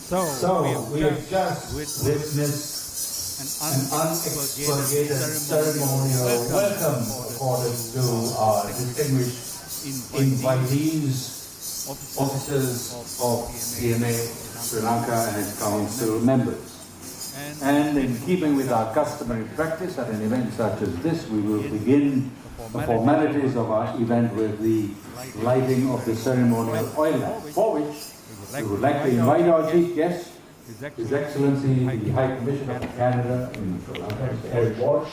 So we have just witnessed an unexpurgated ceremonial welcome accorded to our distinguished invitees, officers of CMA, Sri Lanka and its council members. And in keeping with our customary practice at an event such as this, we will begin the formalities of our event with the lighting of the ceremonial oil lamp, for which we would like to invite our chief guest, His Excellency the High Commissioner of Canada in Sri Lanka, Mr. Eric Walsh,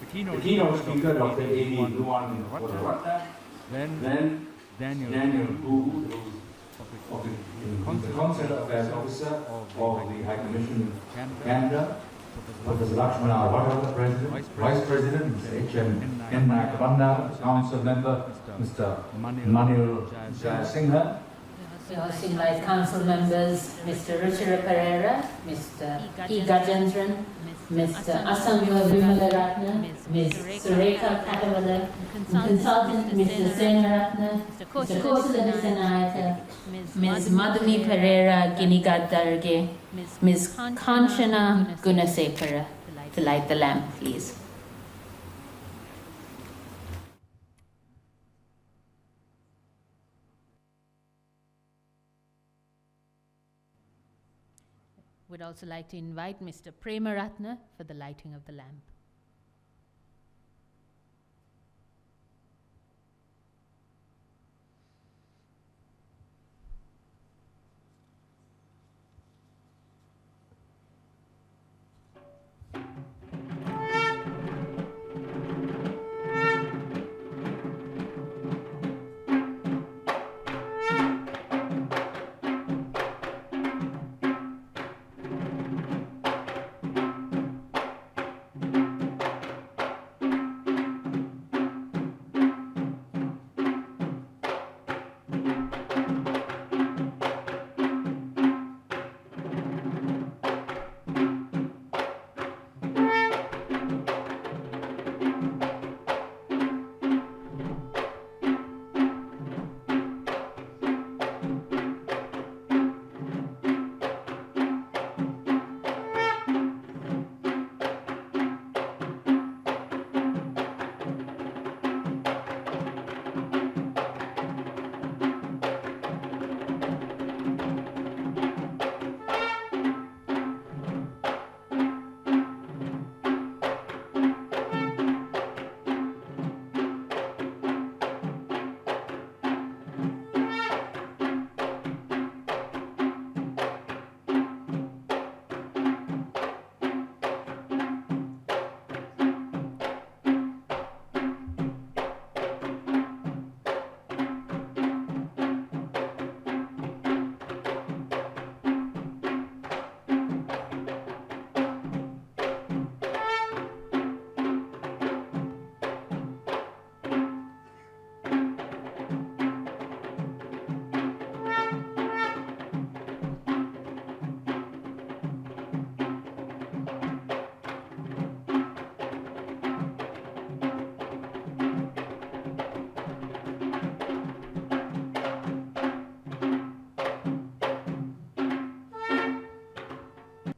the keynote speaker, Dr. A.D. Luan Kodaratna, then Daniel Hu, the Consular Affairs Officer of the High Commission of Canada, Professor Lakshmana Arvata, President, Vice President, Mr. H.M. Kabanda, Council Member, Mr. Manil Jayasinghe. We also invite council members, Mr. Ruchira Pereira, Mr. E. Gajendran, Mr. Asangwa Vimalaratna, Ms. Sureka Katavala, Consultant Mr. Senaratna, Mr. Kosala Nisanayata, Ms. Madhumi Pereira Ginigadarge, Ms. Kanchana Gunasekara to light the lamp, please. Would also like to invite Mr. Premaratna for the lighting of the lamp.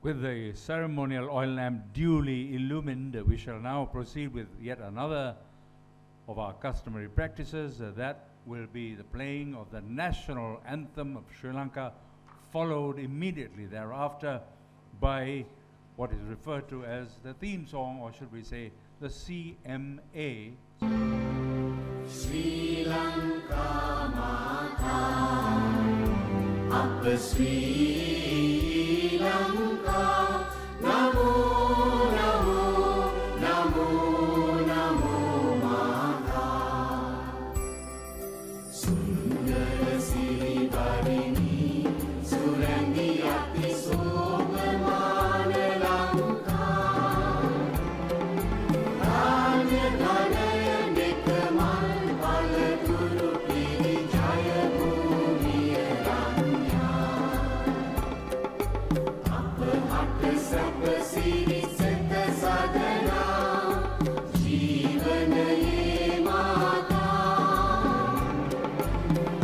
With the ceremonial oil lamp duly illumined, we shall now proceed with yet another of our customary practices. That will be the playing of the national anthem of Sri Lanka, followed immediately thereafter by what is referred to as the theme song, or should we say the CMA. Sri Lanka Mata, Appa Sri Lanka, Namo Namo Namo Namo Mata, Sundara Siri Barini, Surandi Ati Sogamana Lanka, Ranya Dhanaya Nekamal Palaguru Piri Jaya Bhumiya Ranya, Appa Hatta Sappa Siri Setta Sadhana, Jivanaye Mata,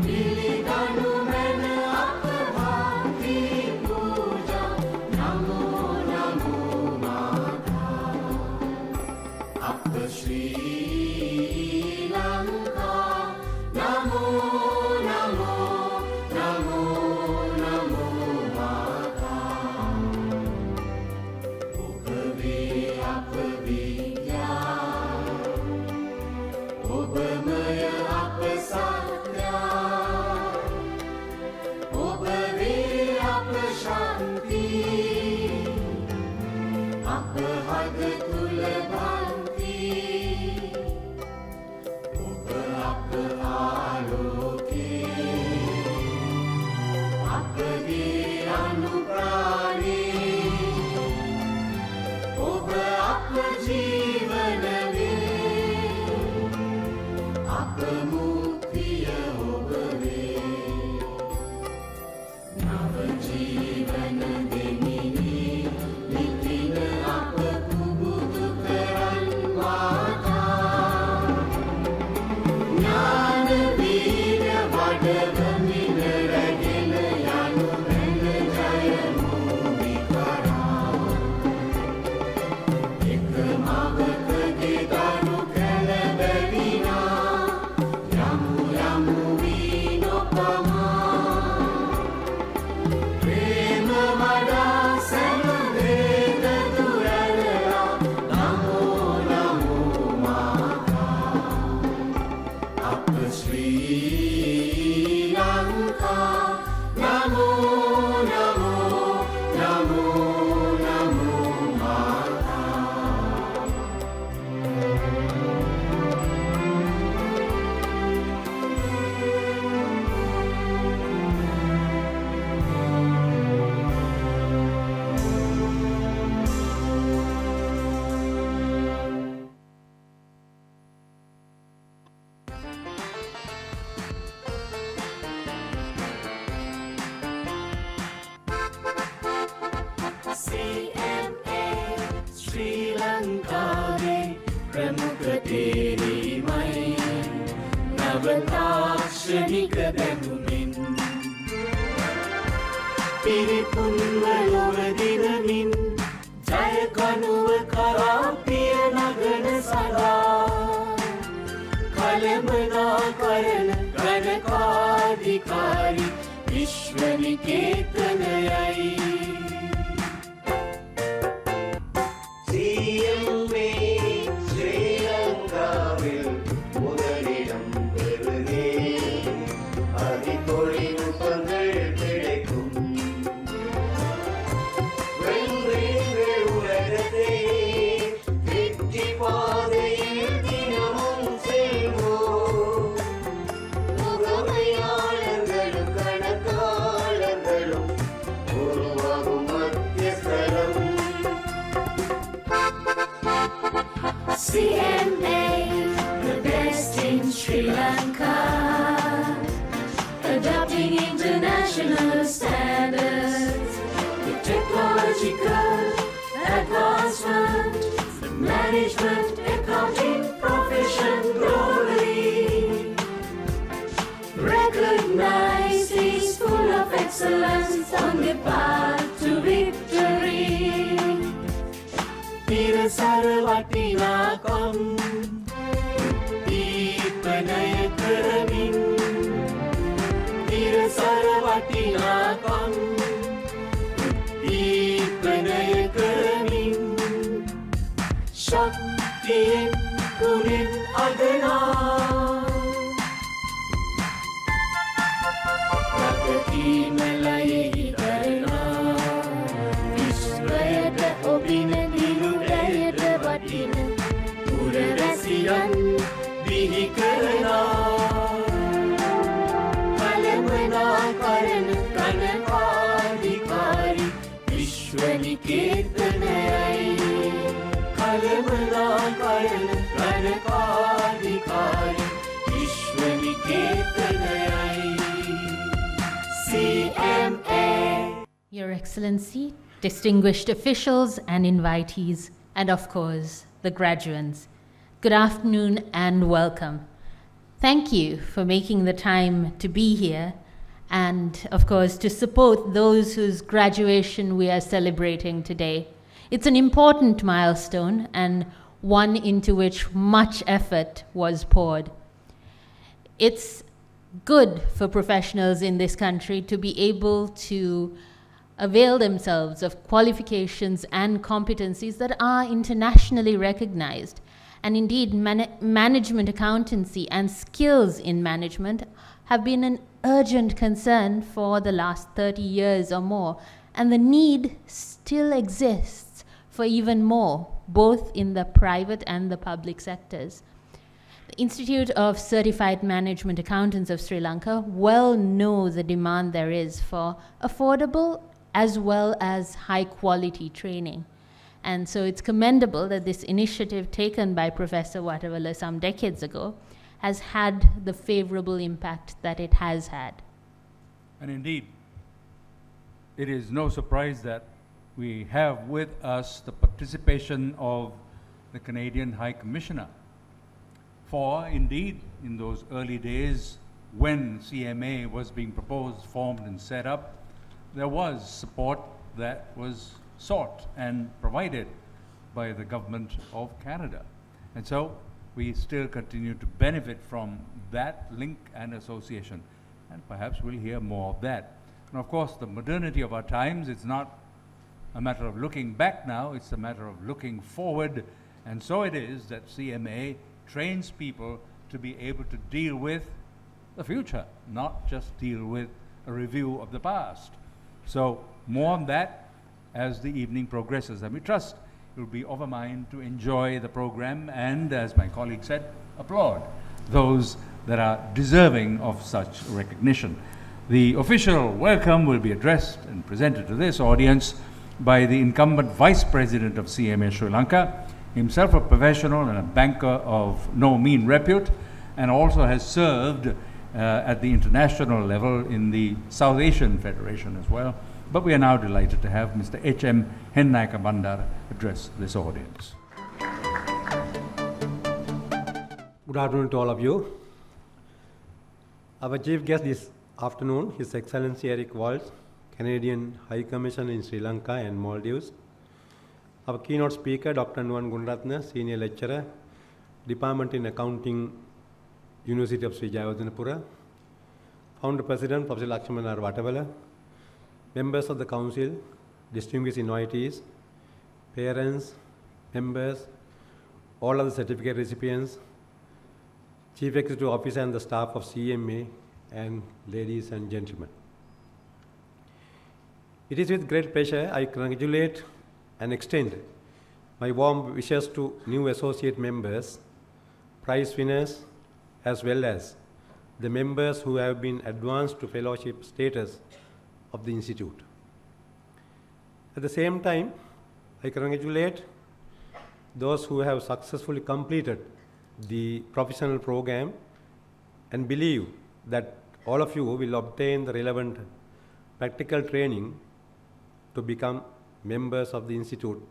Pilidanu Mena Appa Bhakti Puja, Namo Namo Mata, Appa Sri Lanka, Namo Namo Namo Namo Mata, Obave Appa Vidya, Obamaya Appa Satya, Obave Appa Shanti, Appa Hada Tula Bhanti, Oba Appa Aloke, Appa Ge Anuprani, Oba Appa Jeevanave, Appa Muktiya Obave, Nava Jeevana Demini, Nitina Appa Kubudu Karan Mata, Jnana Veera Vadavamina Ragena Yanu Mena Jaya Mumikara, Ekamavatage Daru Kalabavina, Yamu Yamu Vinopama, Prema Vada Salaveda Durarala, Namo Namo Mata, Appa Sri Lanka, Namo Namo Namo Namo Mata. CMA Sri Lankawe Pramuka Terimai Navatakshnika Danumin Piripunvalova Dinamin Jaya Kanuva Karapiya Nagana Sada Kalamana Karana Ganakadikari Vishwaniketanayai CMA Sri Lankaவில் முதலிடம் பெறுதே அதிதொழில்நுட்பங்கள் கிடைக்கும் வென்றீர்கள் உலகத்தை வெற்றி பாதையில் தினமும் செல்வோம் முகமையாளர்களும் கணக்காளர்களும் உருவாகும் மத்தியஸ்தலம் CMA, the best in Sri Lanka, adopting international standards with technological advancement, the management accounting profession globally, recognized is full of excellence on the path to victory. වටිනාකම් දීපනය කරමින් ශක්තියෙන් ගුණෙන් අගනා ප්‍රගතිමලයෙහි දරනා විශ්වයට ඔබින දිනුරයට වටින පුරවැසියන් බිහි කරනා කලමනා කරන කනකාධිකාරි විශ්වනිකේතනයයි කලමනා කරන කනකාධිකාරි විශ්වනිකේතනයයි CMA. Your Excellency, distinguished officials and invitees, and of course, the graduates, good afternoon and welcome. Thank you for making the time to be here and, of course, to support those whose graduation we are celebrating today. It's an important milestone and one into which much effort was poured. It's good for professionals in this country to be able to avail themselves of qualifications and competencies that are internationally recognized. And indeed, management accountancy and skills in management have been an urgent concern for the last 30 years or more, and the need still exists for even more, both in the private and the public sectors. The Institute of Certified Management Accountants of Sri Lanka well know the demand there is for affordable as well as high quality training. And so it's commendable that this initiative taken by Professor Watavala some decades ago has had the favorable impact that it has had. And indeed, it is no surprise that we have with us the participation of the Canadian High Commissioner. For indeed, in those early days when CMA was being proposed, formed and set up, there was support that was sought and provided by the government of Canada. And so we still continue to benefit from that link and association. And perhaps we'll hear more of that. And of course, the modernity of our times, it's not a matter of looking back now, it's a matter of looking forward. And so it is that CMA trains people to be able to deal with the future, not just deal with a review of the past. So more on that as the evening progresses. And we trust you'll be of a mind to enjoy the program and, as my colleague said, applaud those that are deserving of such recognition. The official welcome will be addressed and presented to this audience by the incumbent Vice President of CMA Sri Lanka, himself a professional and a banker of no mean repute, and also has served at the international level in the South Asian Federation as well. But we are now delighted to have Mr. H.M. Hennayaka Bandara address this audience. Good afternoon to all of you. Our chief guest this afternoon, His Excellency Eric Waltz, Canadian High Commissioner in Sri Lanka and Maldives. Our keynote speaker, Dr. Nuwan Gunratna, Senior Lecturer, Department in Accounting, University of Sri Jayawardenepura. Founder President, Professor Lakshmana Watavala. Members of the Council, distinguished invitees, parents, members, all other certificate recipients, Chief Executive Officer and the staff of CMA, and ladies and gentlemen. It is with great pleasure I congratulate and extend my warm wishes to new associate members, prize winners, as well as the members who have been advanced to fellowship status of the Institute. At the same time, I congratulate those who have successfully completed the professional program and believe that all of you will obtain the relevant practical training to become members of the Institute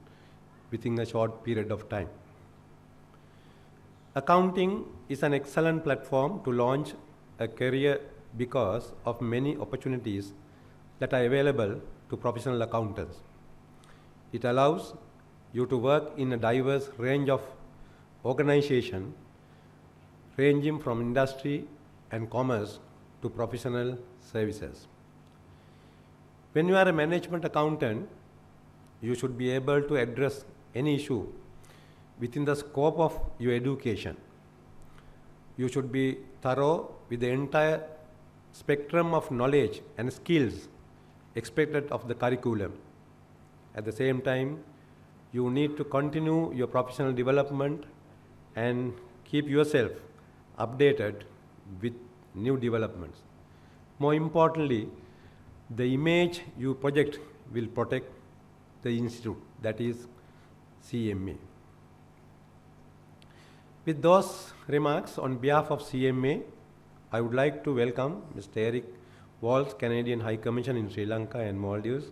within a short period of time. Accounting is an excellent platform to launch a career because of many opportunities that are available to professional accountants. It allows you to work in a diverse range of organizations, ranging from industry and commerce to professional services. When you are a management accountant, you should be able to address any issue within the scope of your education. You should be thorough with the entire spectrum of knowledge and skills expected of the curriculum. At the same time, you need to continue your professional development and keep yourself updated with new developments. More importantly, the image you project will protect the institute, that is CMA. With those remarks, on behalf of CMA, I would like to welcome Mr. Eric Walsh, Canadian High Commissioner in Sri Lanka and Maldives,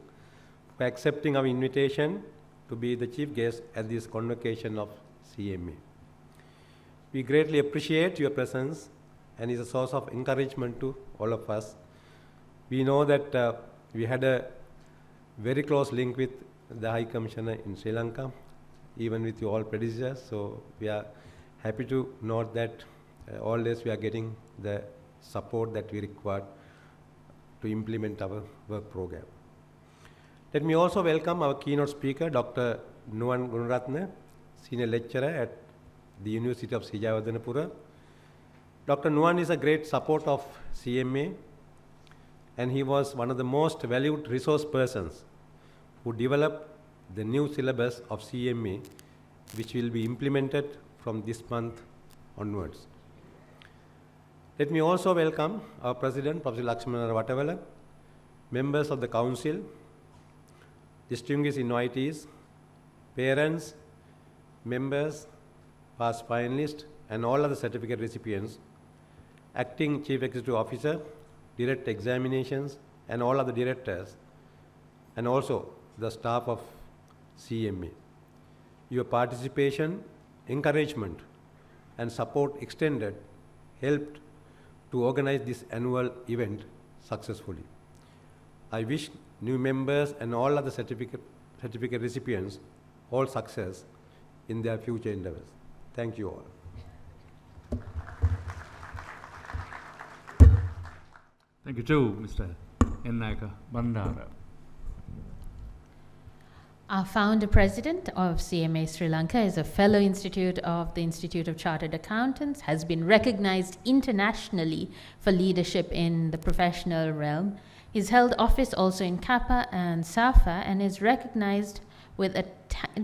for accepting our invitation to be the chief guest at this convocation of CMA. We greatly appreciate your presence and is a source of encouragement to all of us. We know that we had a very close link with the High Commissioner in Sri Lanka, even with your all predecessors, so we are happy to note that always we are getting the support that we require to implement our work program. Let me also welcome our keynote speaker, Dr. Nuwan Gunaratne, Senior Lecturer at the University of Sijawadanapura. Dr. Nuwan is a great support of CMA, and he was one of the most valued resource persons who developed the new syllabus of CMA, which will be implemented from this month onwards. Let me also welcome our President, Professor Lakshmana Vatavala, members of the Council, distinguished invitees, parents, members, past finalists, and all other certificate recipients, Acting Chief Executive Officer, Direct Examinations, and all other directors, and also the staff of CMA. Your participation, encouragement, and support extended helped to organize this annual event successfully. I wish new members and all other certificate recipients all success in their future endeavors. Thank you all. Thank you too, Mr. Ennaka Bandara. Our founder president of CMA Sri Lanka is a fellow institute of the Institute of Chartered Accountants, has been recognized internationally for leadership in the professional realm. He's held office also in Kappa and Safa and is recognized with a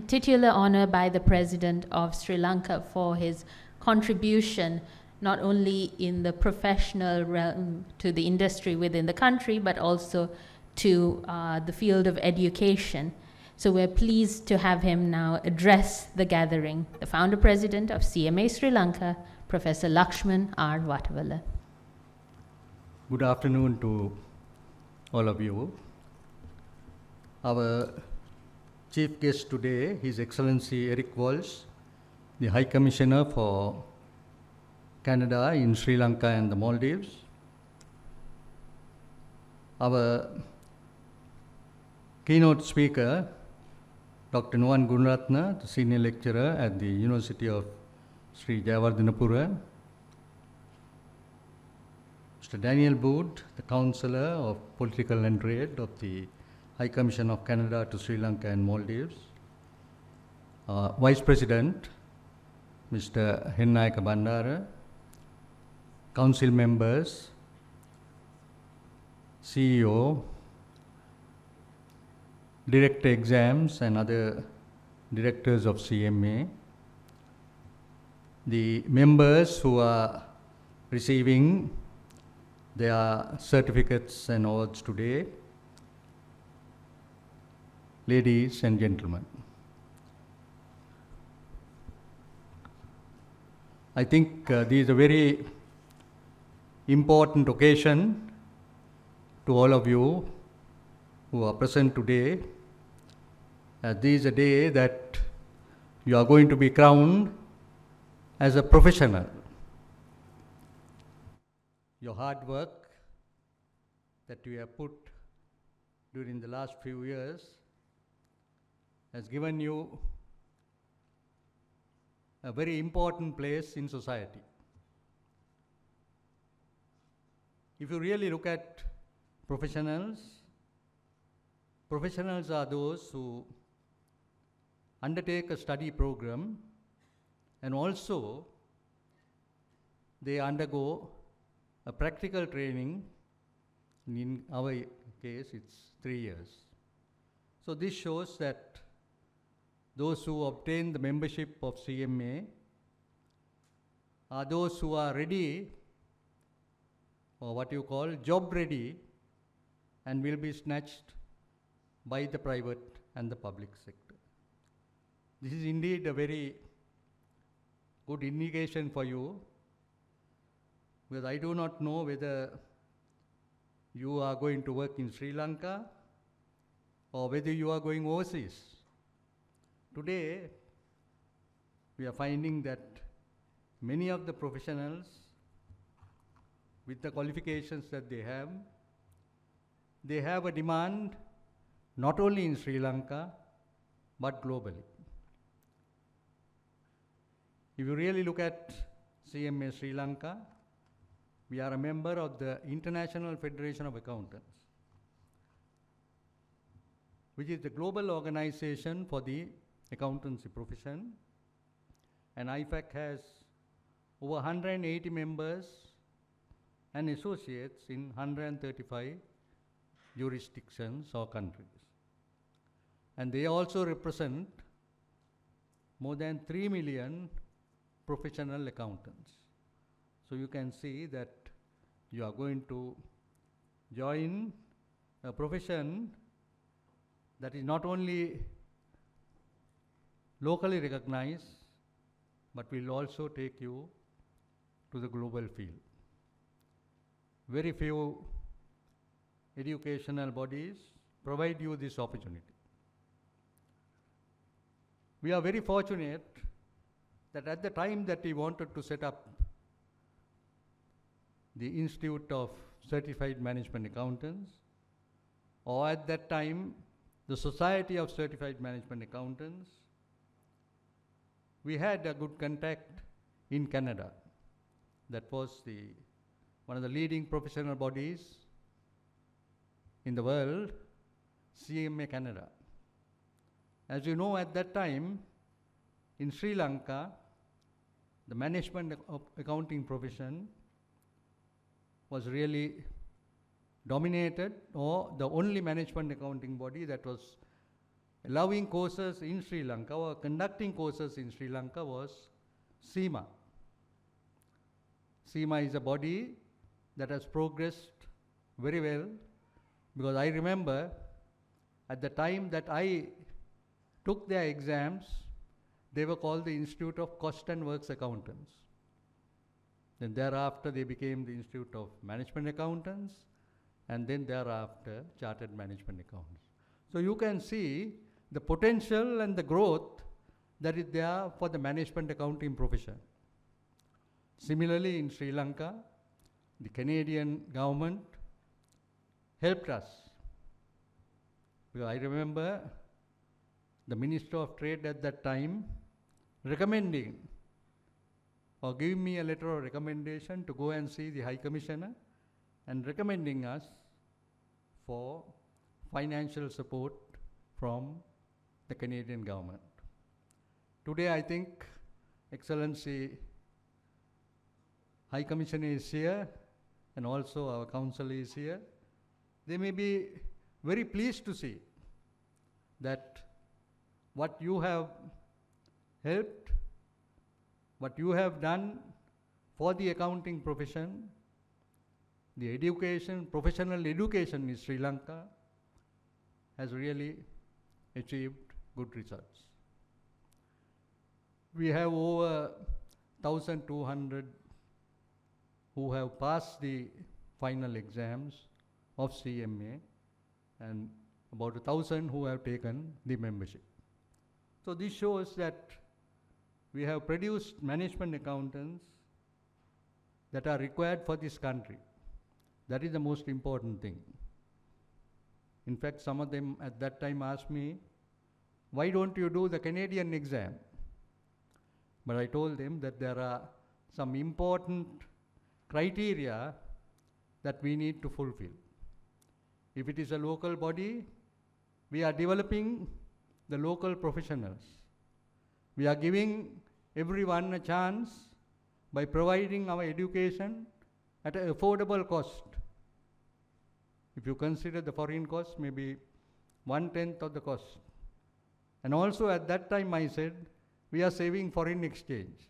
titular honor by the President of Sri Lanka for his contribution not only in the professional realm to the industry within the country, but also to the field of education. So we're pleased to have him now address the gathering. The founder president of CMA Sri Lanka, Professor Lakshman R. Vatavala. Good afternoon to all of you. Our chief guest today, His Excellency Eric Walsh, the High Commissioner for Canada in Sri Lanka and the Maldives. Our keynote speaker, Dr. Nuwan Gunaratne, the Senior Lecturer at the University of Sri Jayawardhanapura. Mr. Daniel Bood, the Counselor of Political and Trade of the High Commission of Canada to Sri Lanka and Maldives. Vice President, Mr. Hennayaka Bandara. Council members, CEO, Director Exams and other directors of CMA, the members who are receiving their certificates and awards today, ladies and gentlemen. I think this is a very important occasion to all of you who are present today. This is a day that you are going to be crowned as a professional. Your hard work that you have put during the last few years has given you a very important place in society. If you really look at professionals, Professionals are those who undertake a study program and also they undergo a practical training. In our case, it's 3 years. So this shows that those who obtain the membership of CMA are those who are ready, or what you call job ready, and will be snatched by the private and the public sector. This is indeed a very good indication for you, because I do not know whether you are going to work in Sri Lanka or whether you are going overseas. Today, we are finding that many of the professionals, with the qualifications that they have a demand not only in Sri Lanka, but globally. If you really look at CMA Sri Lanka, we are a member of the International Federation of Accountants, which is the global organization for the accountancy profession, and IFAC has over 180 members and associates in 135 jurisdictions or countries. And they also represent more than 3 million professional accountants. So you can see that you are going to join a profession that is not only locally recognized, but will also take you to the global field. Very few educational bodies provide you this opportunity. We are very fortunate that at the time that we wanted to set up the Institute of Certified Management Accountants, or at that time the Society of Certified Management Accountants, we had a good contact in Canada. That was one of the leading professional bodies in the world, CMA Canada. As you know, at that time, in Sri Lanka, the management accounting profession was really dominated, or the only management accounting body that was allowing courses in Sri Lanka or conducting courses in Sri Lanka was CMA. CMA is a body that has progressed very well, because I remember at the time that I took their exams, they were called the Institute of Cost and Works Accountants. Then thereafter they became the Institute of Management Accountants, and then thereafter Chartered Management Accountants. So you can see the potential and the growth that is there for the management accounting profession. Similarly, in Sri Lanka, the Canadian government helped us. Because I remember the Minister of Trade at that time recommending or giving me a letter of recommendation to go and see the High Commissioner and recommending us for financial support from the Canadian government. Today, I think Excellency High Commissioner is here, and also our council is here. They may be very pleased to see that what you have helped, what you have done for the accounting profession, the education, professional education in Sri Lanka has really achieved good results. We have over 1,200 who have passed the final exams of CMA, and about 1,000 who have taken the membership. So this shows that we have produced management accountants that are required for this country. That is the most important thing. In fact, some of them at that time asked me, why don't you do the Canadian exam? But I told them that there are some important criteria that we need to fulfill. If it is a local body, we are developing the local professionals. We are giving everyone a chance by providing our education at an affordable cost. If you consider the foreign cost, maybe 1/10 of the cost. And also at that time I said, we are saving foreign exchange.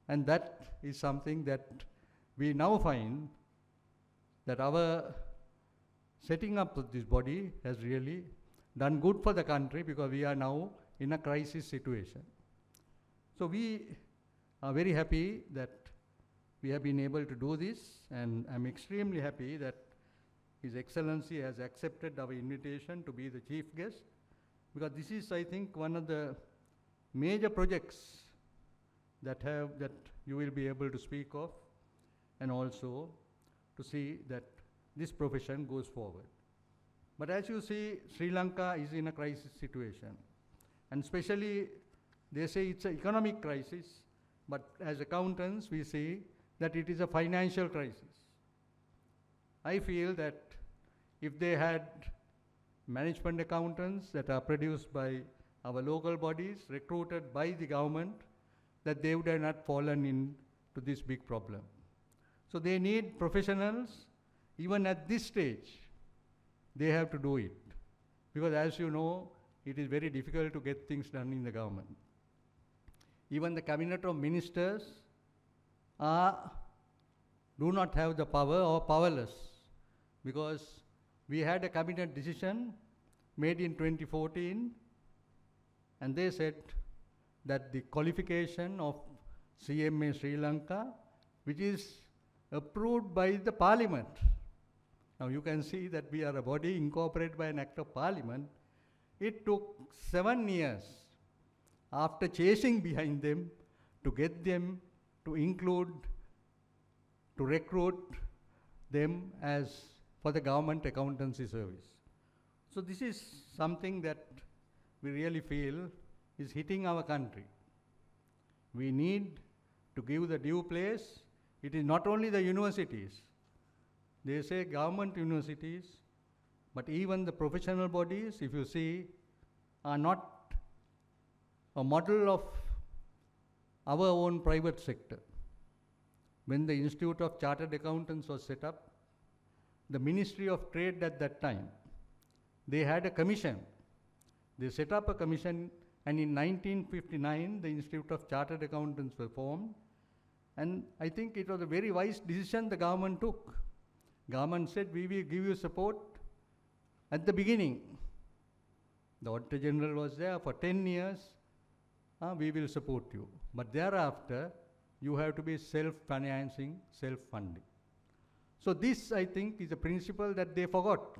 And that is something that we now find that our setting up of this body has really done good for the country, because we are now in a crisis situation. So we are very happy that we have been able to do this, and I'm extremely happy that His Excellency has accepted our invitation to be the chief guest, because this is, I think, one of the major projects that you will be able to speak of, and also to see that this profession goes forward. But as you see, Sri Lanka is in a crisis situation, and especially they say it's an economic crisis, but as accountants we say that it is a financial crisis. I feel that if they had management accountants that are produced by our local bodies, recruited by the government, that they would have not fallen into this big problem. So they need professionals. Even at this stage, they have to do it. Because as you know, it is very difficult to get things done in the government. Even the cabinet of ministers do not have the power or powerless, because we had a cabinet decision made in 2014, and they said that the qualification of CMA Sri Lanka, which is approved by the parliament. Now you can see that we are a body incorporated by an act of parliament. It took 7 years after chasing behind them to get them to include, to recruit them as for the government accountancy service. So this is something that we really feel is hitting our country. We need to give the due place. It is not only the universities. They say government universities, but even the professional bodies, if you see, are not a model of our own private sector. When the Institute of Chartered Accountants was set up, the Ministry of Trade at that time, they had a commission. They set up a commission, and in 1959, the Institute of Chartered Accountants was formed. And I think it was a very wise decision the government took. Government said, we will give you support at the beginning. The Auditor General was there for 10 years. We will support you. But thereafter, you have to be self-financing, self-funding. So this, I think, is a principle that they forgot.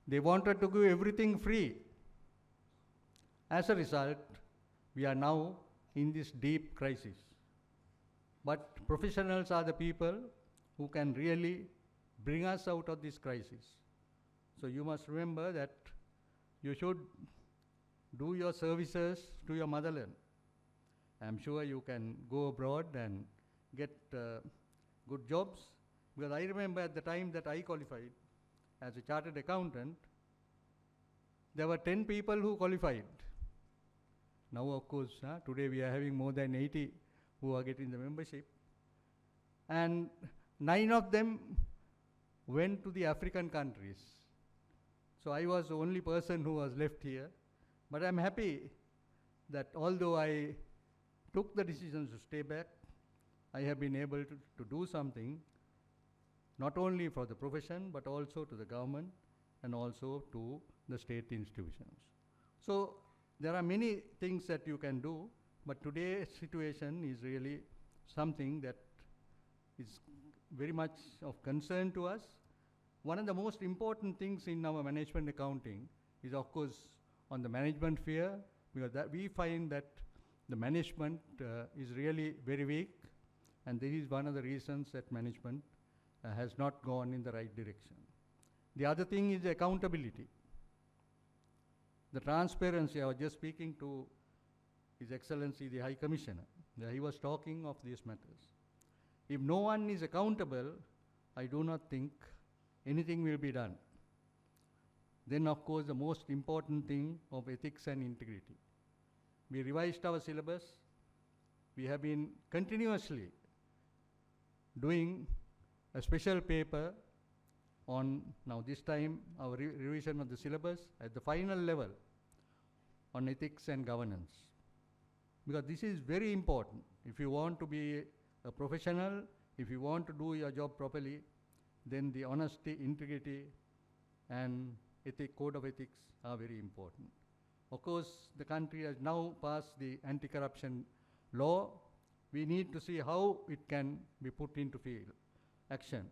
They wanted to give everything free. As a result, we are now in this deep crisis. But professionals are the people who can really bring us out of this crisis. So you must remember that you should do your services to your motherland. I'm sure you can go abroad and get good jobs. Because I remember at the time that I qualified as a chartered accountant, there were 10 people who qualified. Now, of course, today we are having more than 80 who are getting the membership. And 9 of them went to the African countries. So I was the only person who was left here. But I'm happy that although I took the decision to stay back, I have been able to do something, not only for the profession, but also to the government and also to the state institutions. So there are many things that you can do, but today's situation is really something that is very much of concern to us. One of the most important things in our management accounting is, of course, on the management sphere, because that we find that the management is really very weak, and this is one of the reasons that management has not gone in the right direction. The other thing is accountability. The transparency. I was just speaking to His Excellency the High Commissioner. He was talking of these matters. If no one is accountable, I do not think anything will be done. Then, of course, the most important thing of ethics and integrity. We revised our syllabus. We have been continuously doing a special paper on, now this time, our revision of the syllabus at the final level on ethics and governance. Because this is very important. If you want to be a professional, if you want to do your job properly, then the honesty, integrity, and code of ethics are very important. Of course, the country has now passed the anti-corruption law. We need to see how it can be put into field action.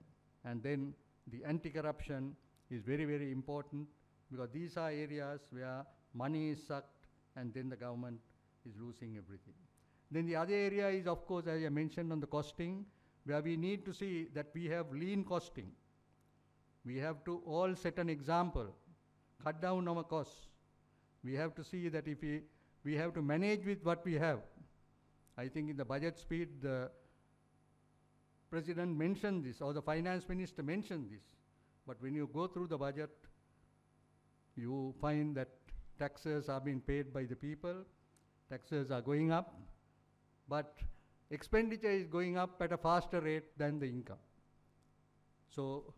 And then the anti-corruption is very, very important, because these are areas where money is sucked and then the government is losing everything. Then the other area is, of course, as I mentioned, on the costing, where we need to see that we have lean costing. We have to all set an example, cut down our costs. We have to see that if we have to manage with what we have. I think in the budget speech, the President mentioned this, or the Finance Minister mentioned this. But when you go through the budget, you find that taxes are being paid by the people, taxes are going up, but expenditure is going up at a faster rate than the income. So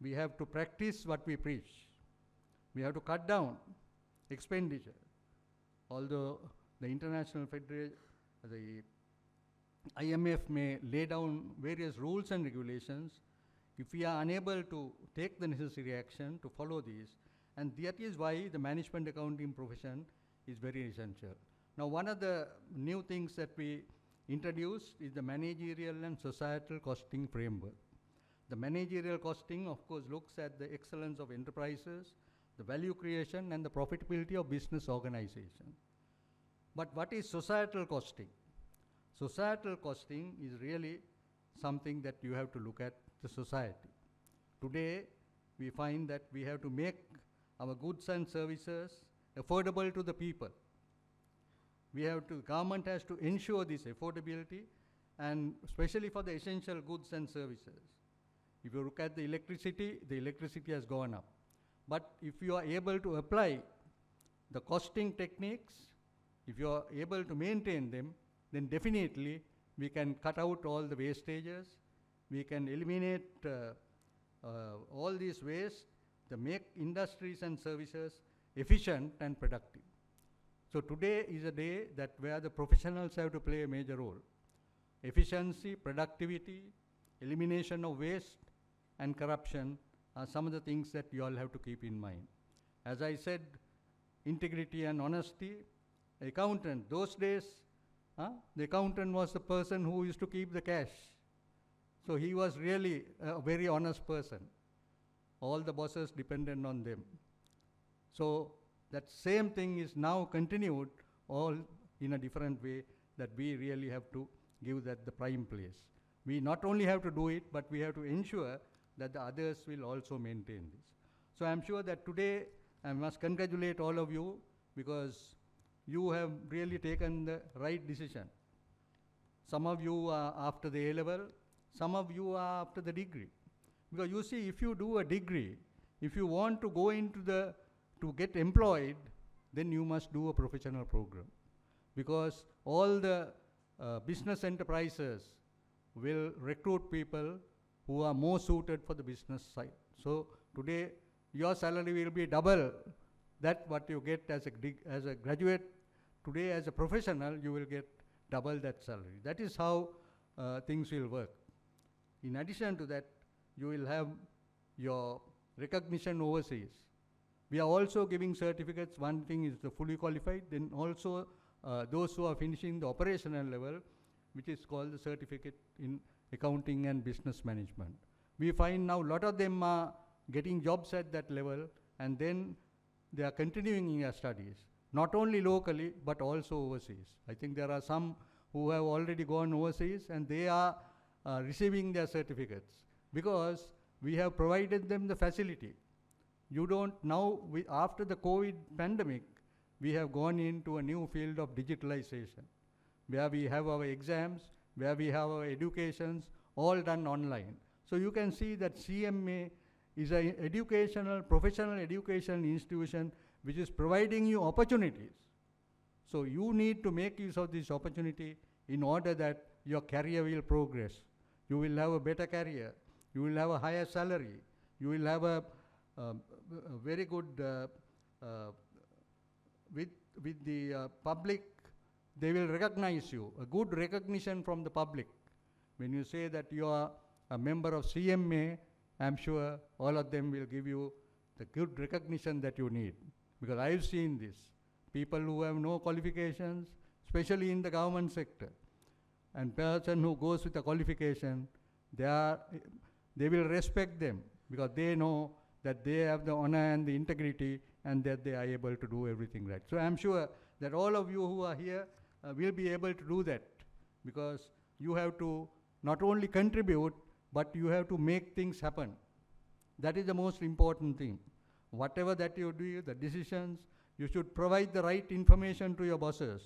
we have to practice what we preach. We have to cut down expenditure. Although the International Federation, the IMF may lay down various rules and regulations, if we are unable to take the necessary action to follow these, and that is why the management accounting profession is very essential. Now, one of the new things that we introduced is the managerial and societal costing framework. The managerial costing, of course, looks at the excellence of enterprises, the value creation, and the profitability of business organization. But what is societal costing? Societal costing is really something that you have to look at the society. Today, we find that we have to make our goods and services affordable to the people. Government has to ensure this affordability, and especially for the essential goods and services. If you look at the electricity has gone up. But if you are able to apply the costing techniques, if you are able to maintain them, then definitely we can cut out all the wastages, we can eliminate all these waste, to make industries and services efficient and productive. So today is a day that where the professionals have to play a major role. Efficiency, productivity, elimination of waste, and corruption are some of the things that you all have to keep in mind. As I said, integrity and honesty. Accountant, those days, the accountant was the person who used to keep the cash. So he was really a very honest person. All the bosses depended on them. So that same thing is now continued, all in a different way, that we really have to give that the prime place. We not only have to do it, but we have to ensure that the others will also maintain this. So I'm sure that today I must congratulate all of you, because you have really taken the right decision. Some of you are after the A-level, some of you are after the degree. Because you see, if you do a degree, if you want to go into to get employed, then you must do a professional program. Because all the business enterprises will recruit people who are more suited for the business side. So today, your salary will be double that what you get as a graduate. Today, as a professional, you will get double that salary. That is how things will work. In addition to that, you will have your recognition overseas. We are also giving certificates. One thing is the fully qualified, then also those who are finishing the operational level, which is called the certificate in accounting and business management. We find now a lot of them are getting jobs at that level, and then they are continuing in their studies, not only locally, but also overseas. I think there are some who have already gone overseas, and they are receiving their certificates, because we have provided them the facility. You don't now, after the COVID pandemic, we have gone into a new field of digitalization, where we have our exams, where we have our educations, all done online. So you can see that CMA is an educational, professional education institution which is providing you opportunities. So you need to make use of this opportunity in order that your career will progress. You will have a better career. You will have a higher salary. You will have a very good, with the public, they will recognize you, a good recognition from the public. When you say that you are a member of CMA, I'm sure all of them will give you the good recognition that you need. Because I've seen this. People who have no qualifications, especially in the government sector, and person who goes with a qualification, they will respect them because they know that they have the honor and the integrity and that they are able to do everything right. So I'm sure that all of you who are here will be able to do that, because you have to not only contribute, but you have to make things happen. That is the most important thing. Whatever that you do, the decisions, you should provide the right information to your bosses.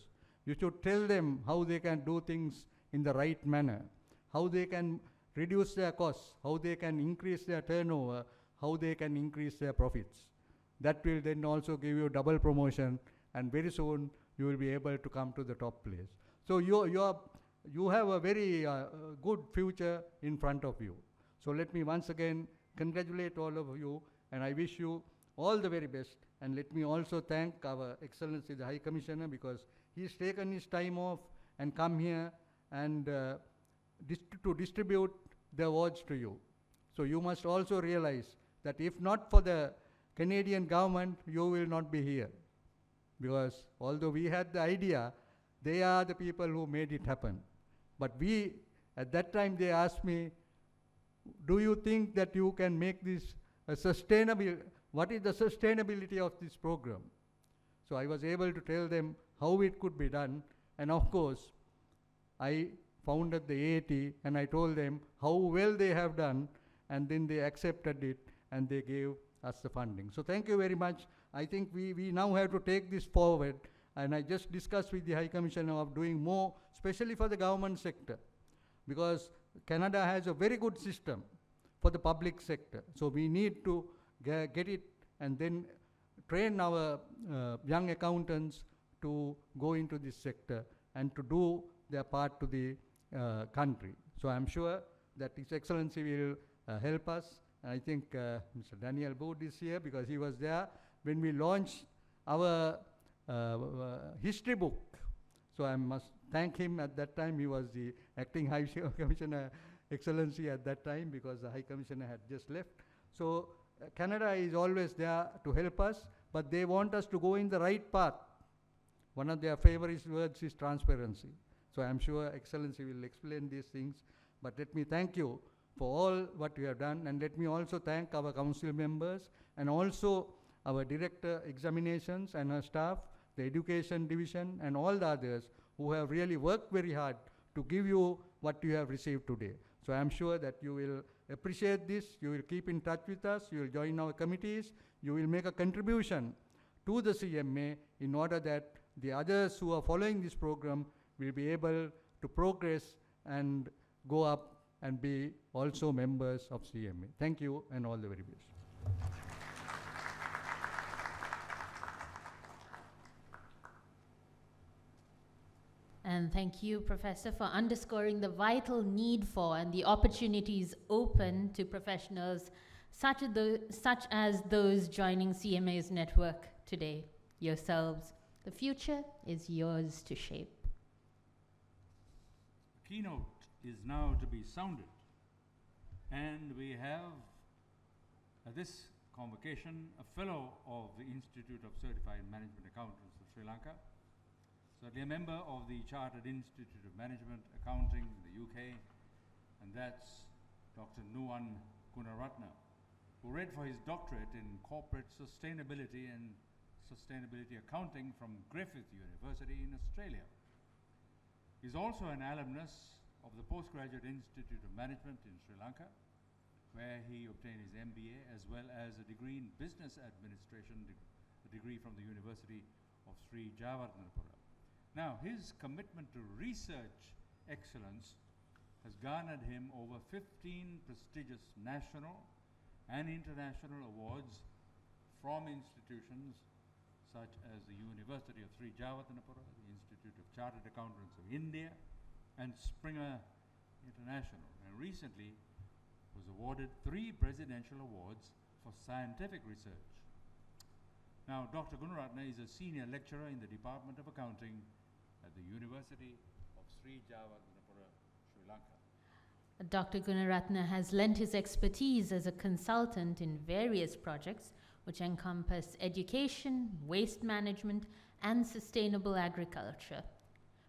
You should tell them how they can do things in the right manner, how they can reduce their costs, how they can increase their turnover, how they can increase their profits. That will then also give you double promotion, and very soon you will be able to come to the top place. So you have a very good future in front of you. So let me once again congratulate all of you, and I wish you all the very best. And let me also thank our Excellency the High Commissioner, because he's taken his time off and come here and to distribute the awards to you. So you must also realize that if not for the Canadian government, you will not be here. Because although we had the idea, they are the people who made it happen. But at that time they asked me, do you think that you can make this a sustainable, what is the sustainability of this program? So I was able to tell them how it could be done, and of course, I founded the AAT and I told them how well they have done, and then they accepted it and they gave us the funding. So thank you very much. I think we now have to take this forward, and I just discussed with the High Commissioner of doing more, especially for the government sector, because Canada has a very good system for the public sector. So we need to get it and then train our young accountants to go into this sector and to do their part to the country. So I'm sure that His Excellency will help us. And I think Mr. Daniel Bood is here because he was there when we launched our history book. So I must thank him at that time. He was the acting High Commissioner Excellency at that time because the High Commissioner had just left. So Canada is always there to help us, but they want us to go in the right path. One of their favorite words is transparency. So I'm sure Excellency will explain these things. But let me thank you for all what you have done, and let me also thank our council members and also our Director Examinations and her staff, the Education Division and all the others who have really worked very hard to give you what you have received today. So I am sure that you will appreciate this, you will keep in touch with us, you will join our committees, you will make a contribution to the CMA in order that the others who are following this program will be able to progress and go up and be also members of CMA. Thank you and all the very best. And thank you, Professor, for underscoring the vital need for and the opportunities open to professionals such as those joining CMA's network today, yourselves. The future is yours to shape. Keynote is now to be sounded, and we have at this convocation a fellow of the Institute of Certified Management Accountants of Sri Lanka, certainly a member of the Chartered Institute of Management Accounting in the UK, and that's Dr. Nuwan Gunaratna, who read for his doctorate in corporate sustainability and sustainability accounting from Griffith University in Australia. He's also an alumnus of the Postgraduate Institute of Management in Sri Lanka, where he obtained his MBA as well as a degree in Business Administration, a degree from the University of Sri Jawaharlal. Now, his commitment to research excellence has garnered him over 15 prestigious national and international awards from institutions such as the University of Sri Jawatanapura, the Institute of Chartered Accountants of India, and Springer International, and recently was awarded 3 presidential awards for scientific research. Now, Dr. Gunaratna is a senior lecturer in the Department of Accounting at the University of Sri Jawatanapura, Sri Lanka. Dr. Gunaratna has lent his expertise as a consultant in various projects which encompass education, waste management, and sustainable agriculture.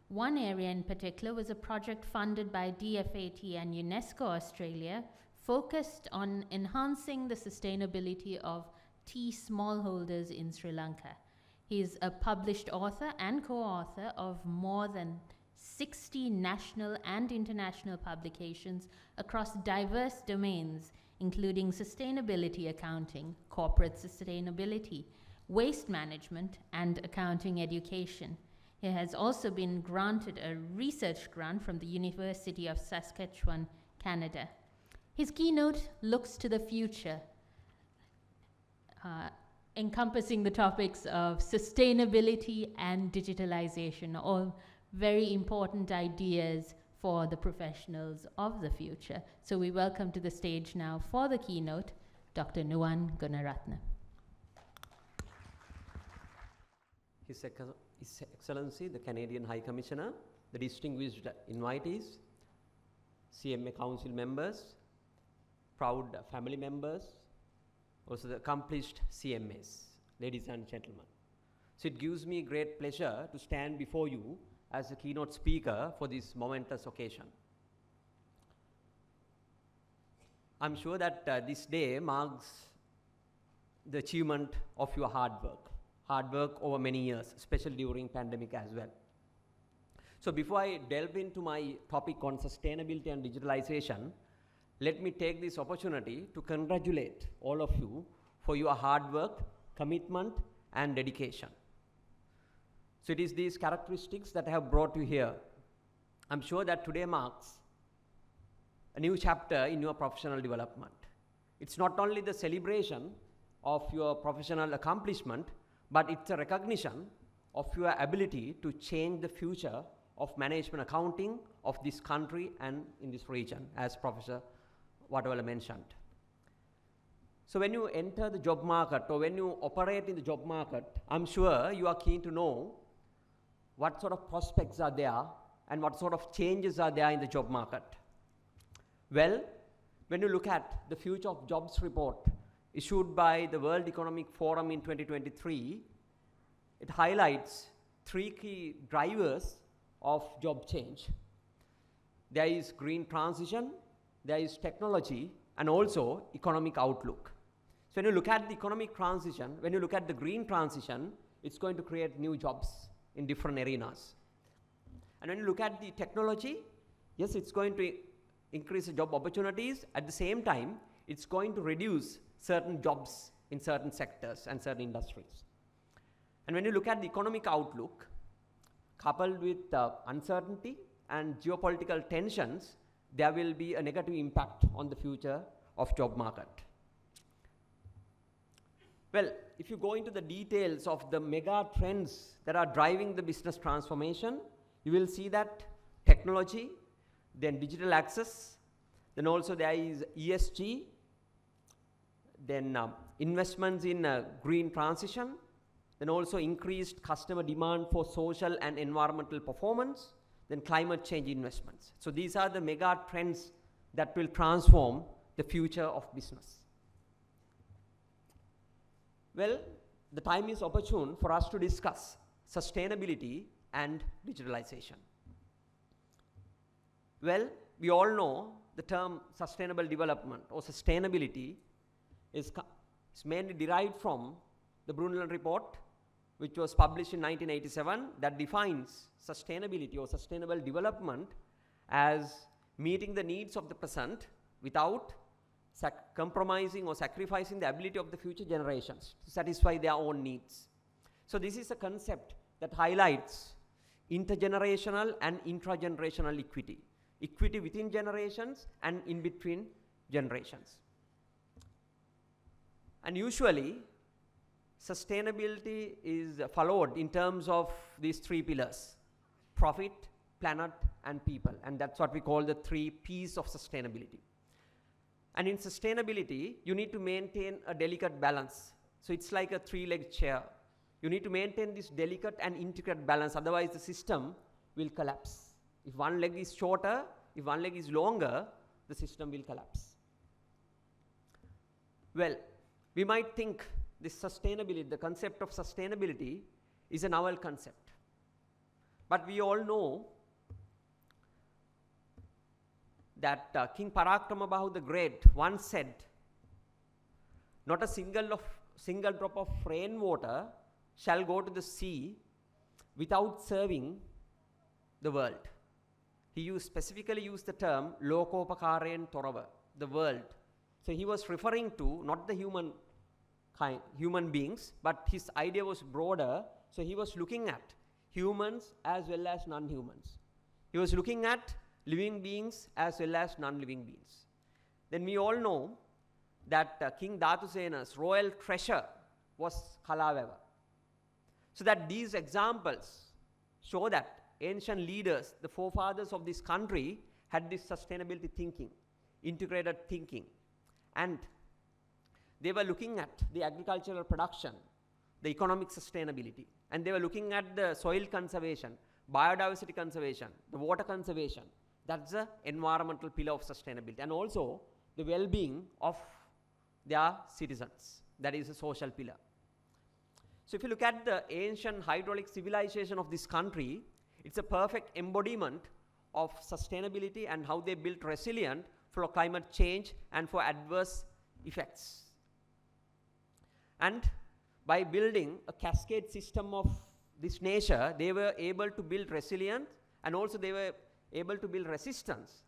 One area in particular was a project funded by DFAT and UNESCO Australia focused on enhancing the sustainability of tea smallholders in Sri Lanka. He is a published author and co-author of more than 60 national and international publications across diverse domains, including sustainability accounting, corporate sustainability, waste management, and accounting education. He has also been granted a research grant from the University of Saskatchewan, Canada. His keynote looks to the future, encompassing the topics of sustainability and digitalization, all very important ideas for the professionals of the future. So we welcome to the stage now for the keynote, Dr. Nuwan Gunaratna. His Excellency, the Canadian High Commissioner, the distinguished invitees, CMA Council members, proud family members, also the accomplished CMAs, ladies and gentlemen. So it gives me great pleasure to stand before you as a keynote speaker for this momentous occasion. I'm sure that this day marks the achievement of your hard work over many years, especially during pandemic as well. So before I delve into my topic on sustainability and digitalization, let me take this opportunity to congratulate all of you for your hard work, commitment, and dedication. So it is these characteristics that have brought you here. I'm sure that today marks a new chapter in your professional development. It's not only the celebration of your professional accomplishment, but it's a recognition of your ability to change the future of management accounting of this country and in this region, as Professor Vatawala mentioned. So when you enter the job market or when you operate in the job market, I'm sure you are keen to know what sort of prospects are there and what sort of changes are there in the job market. Well, when you look at the Future of Jobs report issued by the World Economic Forum in 2023, it highlights 3 key drivers of job change. There is green transition, there is technology, and also economic outlook. So when you look at the economic transition, when you look at the green transition, it's going to create new jobs in different arenas. And when you look at the technology, yes, it's going to increase the job opportunities. At the same time, it's going to reduce certain jobs in certain sectors and certain industries. And when you look at the economic outlook, coupled with uncertainty and geopolitical tensions, there will be a negative impact on the future of job market. Well, if you go into the details of the mega trends that are driving the business transformation, you will see that technology, then digital access, then also there is ESG, then investments in green transition, then also increased customer demand for social and environmental performance, then climate change investments. So these are the mega trends that will transform the future of business. Well, the time is opportune for us to discuss sustainability and digitalization. Well, we all know the term sustainable development or sustainability is mainly derived from the Brundtland report, which was published in 1987, that defines sustainability or sustainable development as meeting the needs of the present without compromising or sacrificing the ability of the future generations to satisfy their own needs. So this is a concept that highlights intergenerational and intragenerational equity, equity within generations and in between generations. And usually, sustainability is followed in terms of these three pillars: profit, planet, and people. And that's what we call the 3 P's of sustainability. And in sustainability, you need to maintain a delicate balance. So it's like a 3-legged chair. You need to maintain this delicate and intricate balance, otherwise the system will collapse. If one leg is shorter, if one leg is longer, the system will collapse. Well, we might think this sustainability, the concept of sustainability, is a novel concept. But we all know that King Parakramabahu the Great once said, not a single drop of rainwater shall go to the sea without serving the world. He specifically used the term lokopakarayan torava, the world. So he was referring to not the human beings, but his idea was broader. So he was looking at humans as well as non-humans. He was looking at living beings as well as non-living beings. Then we all know that King Dhatusena's royal treasure was Kalaweva. So that these examples show that ancient leaders, the forefathers of this country, had this sustainability thinking, integrated thinking. And they were looking at the agricultural production, the economic sustainability, and they were looking at the soil conservation, biodiversity conservation, the water conservation. That's the environmental pillar of sustainability. And also the well-being of their citizens. That is a social pillar. So if you look at the ancient hydraulic civilization of this country, it's a perfect embodiment of sustainability and how they built resilient for climate change and for adverse effects. And by building a cascade system of this nature, they were able to build resilience, and also they were able to build resistance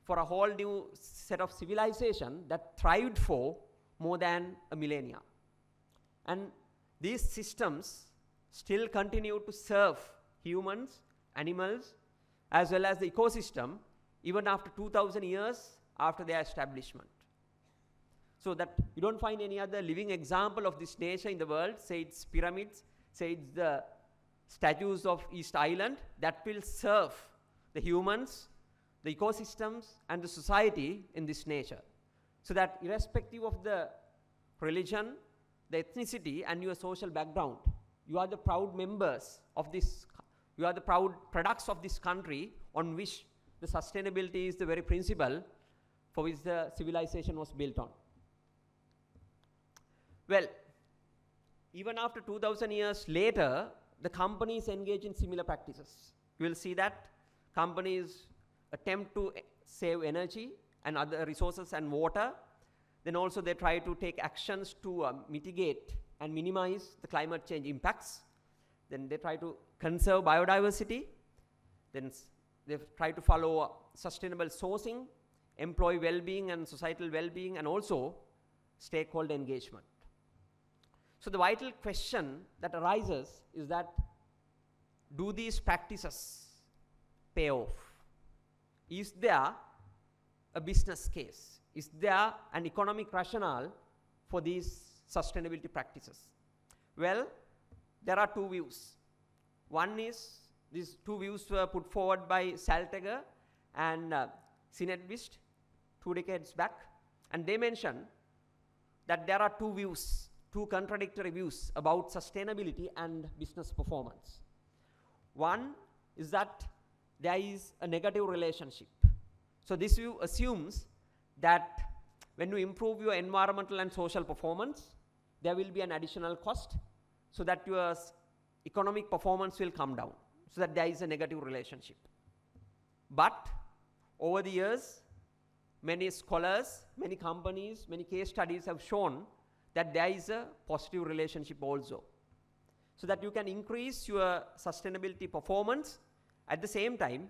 for a whole new set of civilization that thrived for more than a millennia. And these systems still continue to serve humans, animals, as well as the ecosystem even after 2000 years after their establishment. So that you don't find any other living example of this nature in the world, say it's pyramids, say it's the statues of East Island, that will serve the humans, the ecosystems, and the society in this nature. So that irrespective of the religion, the ethnicity, and your social background, you are the proud members of this, you are the proud products of this country on which the sustainability is the very principle for which the civilization was built on. Well, even after 2000 years later, the companies engage in similar practices. You will see that companies attempt to save energy and other resources and water. Then also they try to take actions to mitigate and minimize the climate change impacts. Then they try to conserve biodiversity. Then they try to follow sustainable sourcing, employee well-being and societal well-being, and also stakeholder engagement. So the vital question that arises is that, do these practices pay off? Is there a business case? Is there an economic rationale for these sustainability practices? Well, there are two views. One is, these two views were put forward by Salteger and Sinedvist 2 decades back, and they mention that there are two views, two contradictory views about sustainability and business performance. One is that there is a negative relationship. So this view assumes that when you improve your environmental and social performance, there will be an additional cost so that your economic performance will come down, so that there is a negative relationship. But over the years, many scholars, many companies, many case studies have shown that there is a positive relationship also. So that you can increase your sustainability performance, at the same time,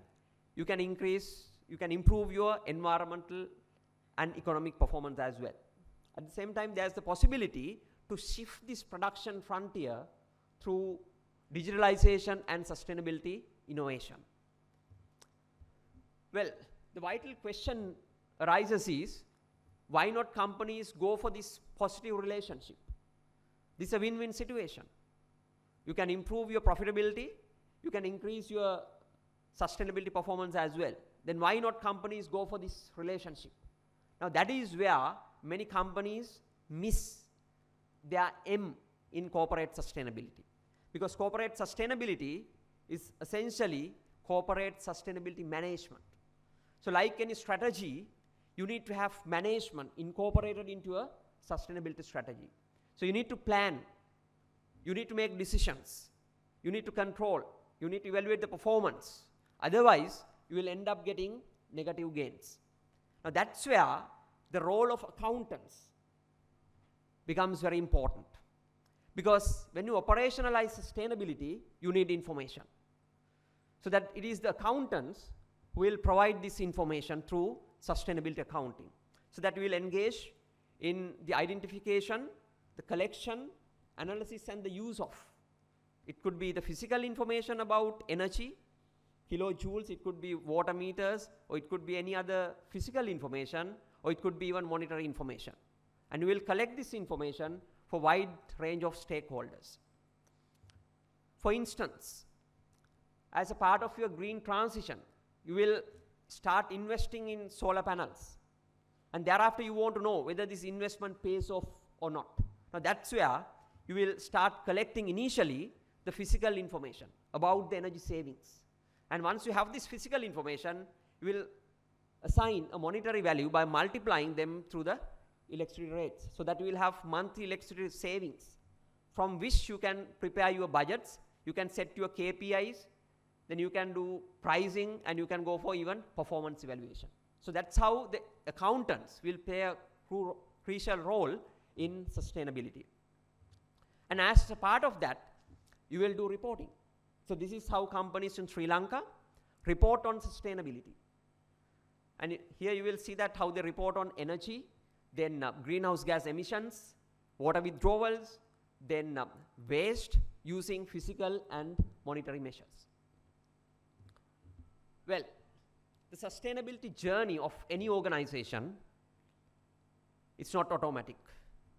you can improve your environmental and economic performance as well. At the same time, there's the possibility to shift this production frontier through digitalization and sustainability innovation. Well, the vital question arises is, why not companies go for this positive relationship? This is a win-win situation. You can improve your profitability, you can increase your sustainability performance as well. Then why not companies go for this relationship? Now that is where many companies miss their M in corporate sustainability. Because corporate sustainability is essentially corporate sustainability management. So like any strategy, you need to have management incorporated into a sustainability strategy. So you need to plan, you need to make decisions, you need to control, you need to evaluate the performance. Otherwise, you will end up getting negative gains. Now that's where the role of accountants becomes very important. Because when you operationalize sustainability, you need information. So that it is the accountants who will provide this information through sustainability accounting. So that we will engage in the identification, the collection, analysis, and the use of. It could be the physical information about energy, kilojoules, it could be water meters, or it could be any other physical information, or it could be even monetary information. And we will collect this information for a wide range of stakeholders. For instance, as a part of your green transition, you will start investing in solar panels. And thereafter you want to know whether this investment pays off or not. Now that's where you will start collecting initially the physical information about the energy savings. And once you have this physical information, you will assign a monetary value by multiplying them through the electricity rates, so that you will have monthly electricity savings from which you can prepare your budgets, you can set your KPIs, then you can do pricing, and you can go for even performance evaluation. So that's how the accountants will play a crucial role in sustainability. And as a part of that, you will do reporting. So this is how companies in Sri Lanka report on sustainability. And here you will see that how they report on energy, then greenhouse gas emissions, water withdrawals, then waste using physical and monetary measures. Well, the sustainability journey of any organization, it's not automatic.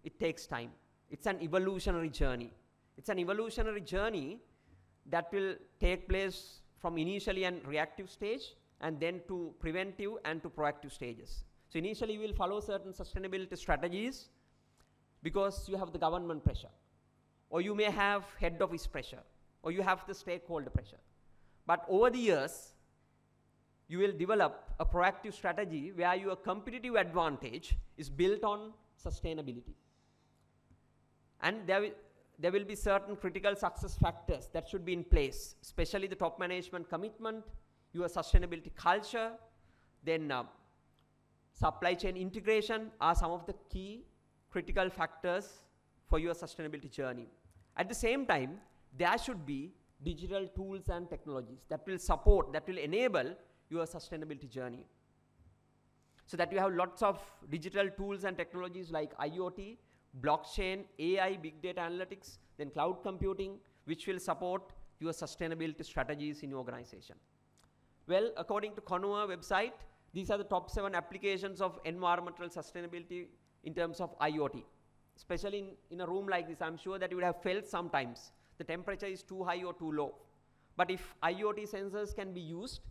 It takes time. It's an evolutionary journey. It's an evolutionary journey that will take place from initially an reactive stage and then to preventive and to proactive stages. So initially you will follow certain sustainability strategies because you have the government pressure, or you may have head office pressure, or you have the stakeholder pressure. But over the years, you will develop a proactive strategy where your competitive advantage is built on sustainability. And there will be certain critical success factors that should be in place, especially the top management commitment, your sustainability culture, then supply chain integration are some of the key critical factors for your sustainability journey. At the same time, there should be digital tools and technologies that will support, that will enable your sustainability journey. So that you have lots of digital tools and technologies like IoT, blockchain, AI, big data analytics, then cloud computing, which will support your sustainability strategies in your organization. Well, according to Conua website, these are the top 7 applications of environmental sustainability in terms of IoT. Especially in a room like this, I'm sure that you would have felt sometimes the temperature is too high or too low. But if IoT sensors can be used,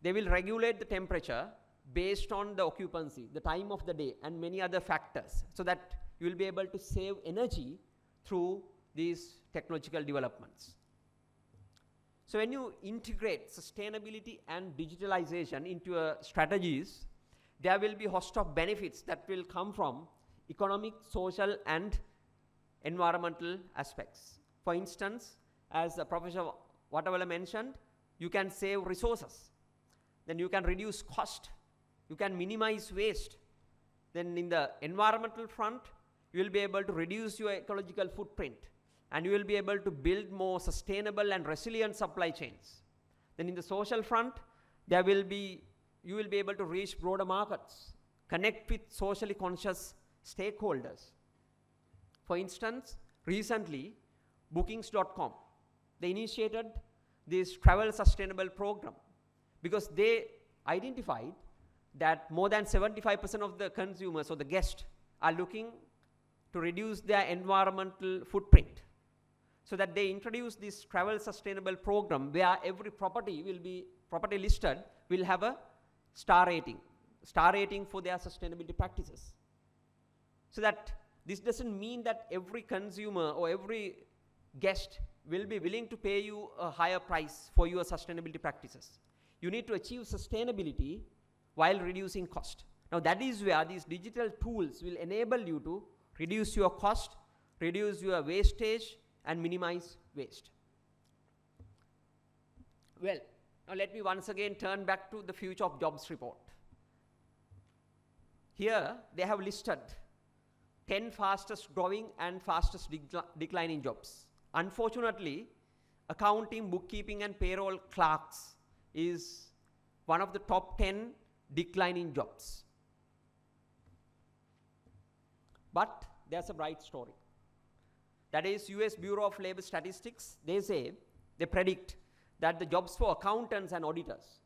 they will regulate the temperature based on the occupancy, the time of the day, and many other factors, so that you will be able to save energy through these technological developments. So when you integrate sustainability and digitalization into your strategies, there will be a host of benefits that will come from economic, social, and environmental aspects. For instance, as Professor Watavala mentioned, you can save resources, then you can reduce cost, you can minimize waste. Then in the environmental front, you will be able to reduce your ecological footprint, and you will be able to build more sustainable and resilient supply chains. Then in the social front, you will be able to reach broader markets, connect with socially conscious stakeholders. For instance, recently, bookings.com, they initiated this travel sustainable program because they identified that more than 75% of the consumers or the guests are looking to reduce their environmental footprint. So that they introduce this travel sustainable program where every property listed will have a star rating for their sustainability practices. So that this doesn't mean that every consumer or every guest will be willing to pay you a higher price for your sustainability practices. You need to achieve sustainability while reducing cost. Now that is where these digital tools will enable you to reduce your cost, reduce your wastage, and minimize waste. Well, now let me once again turn back to the Future of Jobs report. Here they have listed 10 fastest growing and fastest declining jobs. Unfortunately, accounting, bookkeeping, and payroll clerks is one of the top 10 declining jobs. But there's a bright story. That is US Bureau of Labor Statistics. They predict that the jobs for accountants and auditors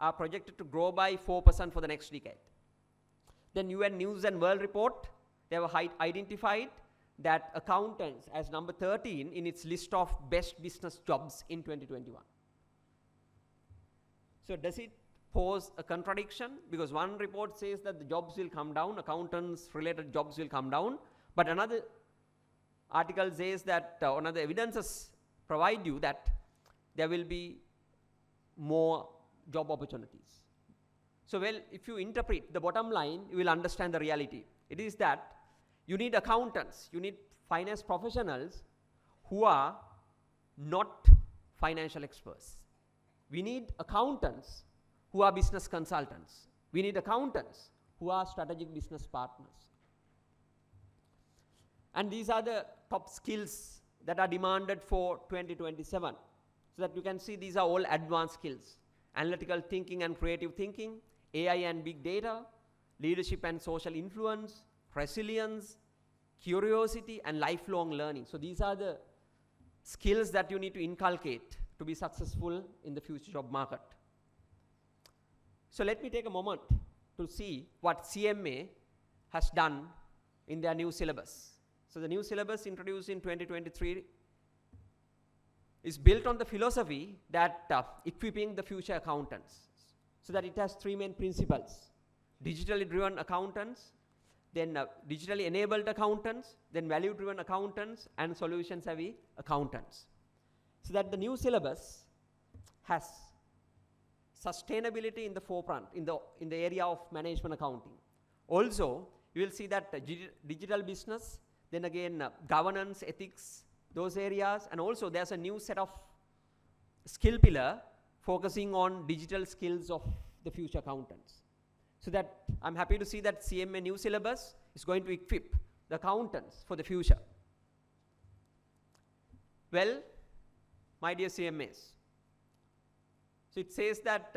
are projected to grow by 4% for the next decade. Then UN News and World Report, they have identified that accountants as number 13 in its list of best business jobs in 2021. So does it pose a contradiction? Because one report says that the jobs will come down, accountants related jobs will come down, but another article says that one of the evidences provide you that there will be more job opportunities. So well, if you interpret the bottom line, you will understand the reality. It is that you need accountants, you need finance professionals who are not financial experts. We need accountants who are business consultants. We need accountants who are strategic business partners. And these are the top skills that are demanded for 2027. So that you can see these are all advanced skills. Analytical thinking and creative thinking, AI and big data, leadership and social influence, resilience, curiosity, and lifelong learning. So these are the skills that you need to inculcate to be successful in the future job market. So let me take a moment to see what CMA has done in their new syllabus. So the new syllabus introduced in 2023 is built on the philosophy that equipping the future accountants. So that it has three main principles: digitally driven accountants, then digitally enabled accountants, then value driven accountants, and solution savvy accountants. So that the new syllabus has sustainability in the forefront in the area of management accounting. Also, you will see that digital business, then again governance, ethics, those areas, and also there's a new set of skill pillar focusing on digital skills of the future accountants. So that I'm happy to see that CMA new syllabus is going to equip the accountants for the future. Well, my dear CMAs, so it says that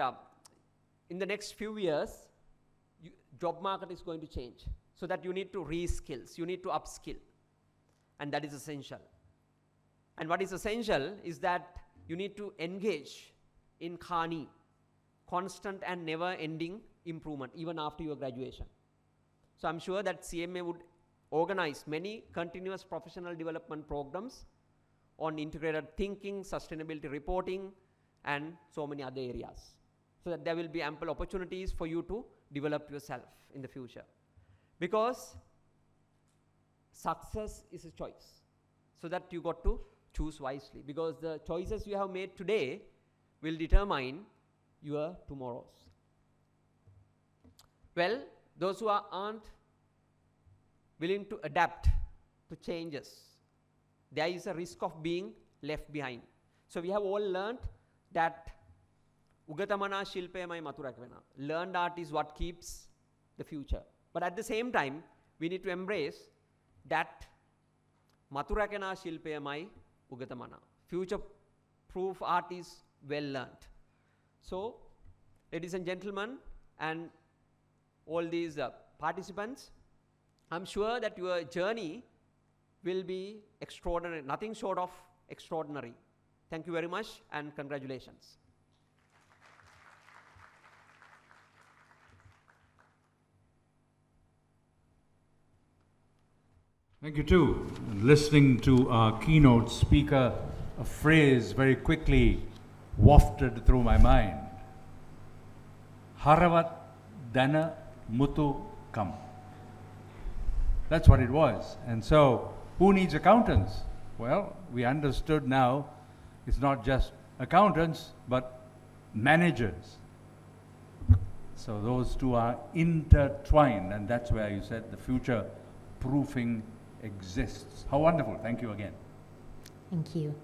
in the next few years, job market is going to change. So that you need to re-skills, you need to upskill, and that is essential. And what is essential is that you need to engage in CANI, constant and never-ending improvement, even after your graduation. So I'm sure that CMA would organize many continuous professional development programs on integrated thinking, sustainability reporting, and so many other areas. So that there will be ample opportunities for you to develop yourself in the future. Because success is a choice. So that you got to choose wisely. Because the choices you have made today will determine your tomorrows. Well, those who aren't willing to adapt to changes, there is a risk of being left behind. So we have all learned that Ugatamana Shilpayamai Maturakvena. Learned art is what keeps the future. But at the same time, we need to embrace that Maturakena Shilpayamai Ugatamana. Future-proof art is well learned. So, ladies and gentlemen, and all these participants, I'm sure that your journey will be extraordinary, nothing short of extraordinary. Thank you very much, and congratulations. Thank you too. Listening to our keynote speaker, a phrase very quickly wafted through my mind. Haravat dana mutu kam. That's what it was. And so, who needs accountants? Well, we understood now it's not just accountants, but managers. So those two are intertwined, and that's where you said the future proofing exists. How wonderful. Thank you again. Thank you.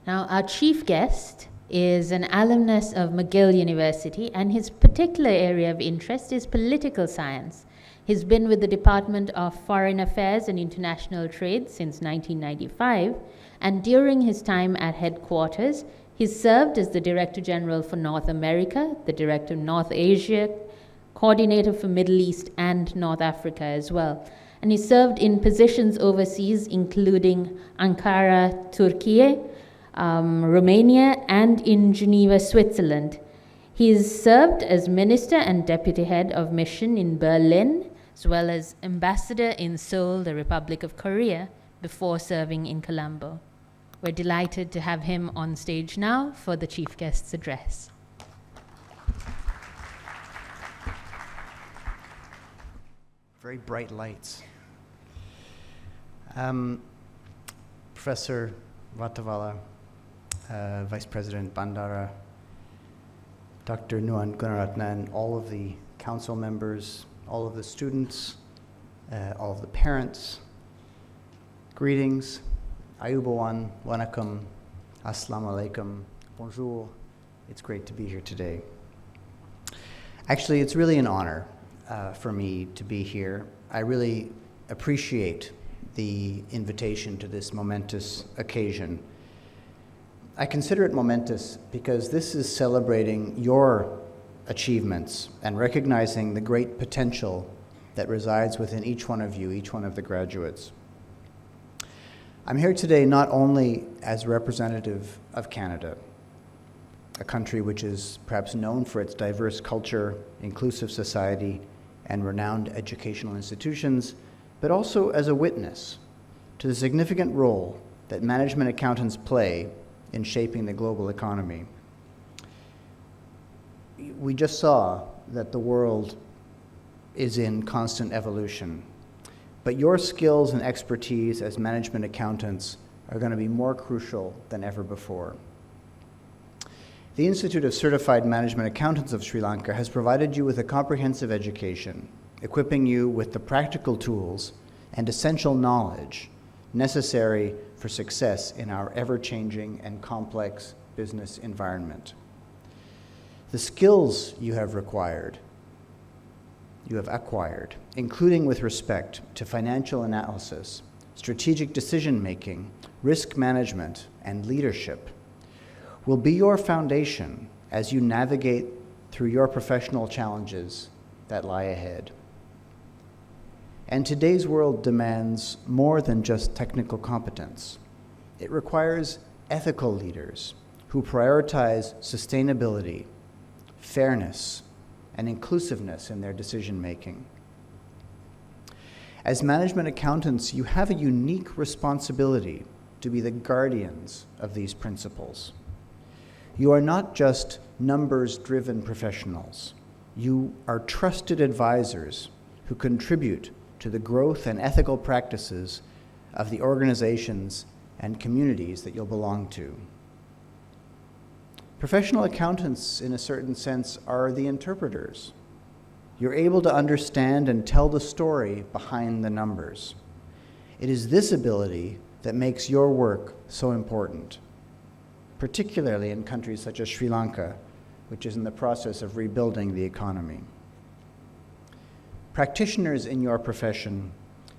Now, our chief guest is an alumnus of McGill University, and his particular area of interest is political science. He's been with the Department of Foreign Affairs and International Trade since 1995, and during his time at headquarters, he served as the Director General for North America, the Director of North Asia, Coordinator for Middle East and North Africa as well. And he served in positions overseas, including Ankara, Turkey, Romania, and in Geneva, Switzerland. He has served as Minister and Deputy Head of Mission in Berlin, as well as Ambassador in Seoul, the Republic of Korea, before serving in Colombo. We're delighted to have him on stage now for the Chief Guest's address. Very bright lights. Professor Vatavala, Vice President Bandara, Dr. Nuan Gunaratne, and all of the council members, all of the students, all of the parents, greetings, ayubawan, wanakum, assalamu alaikum, bonjour. It's great to be here today. Actually, it's really an honor for me to be here. I really appreciate the invitation to this momentous occasion. I consider it momentous because this is celebrating your achievements and recognizing the great potential that resides within each one of you, each one of the graduates. I'm here today not only as representative of Canada, a country which is perhaps known for its diverse culture, inclusive society, and renowned educational institutions, but also as a witness to the significant role that management accountants play in shaping the global economy. We just saw that the world is in constant evolution, but your skills and expertise as management accountants are going to be more crucial than ever before. The Institute of Certified Management Accountants of Sri Lanka has provided you with a comprehensive education, equipping you with the practical tools and essential knowledge necessary for success in our ever-changing and complex business environment. The skills you have acquired, including with respect to financial analysis, strategic decision-making, risk management, and leadership, will be your foundation as you navigate through your professional challenges that lie ahead. And today's world demands more than just technical competence. It requires ethical leaders who prioritize sustainability, fairness, and inclusiveness in their decision-making. As management accountants, you have a unique responsibility to be the guardians of these principles. You are not just numbers-driven professionals. You are trusted advisors who contribute to the growth and ethical practices of the organizations and communities that you'll belong to. Professional accountants, in a certain sense, are the interpreters. You're able to understand and tell the story behind the numbers. It is this ability that makes your work so important, particularly in countries such as Sri Lanka, which is in the process of rebuilding the economy. Practitioners in your profession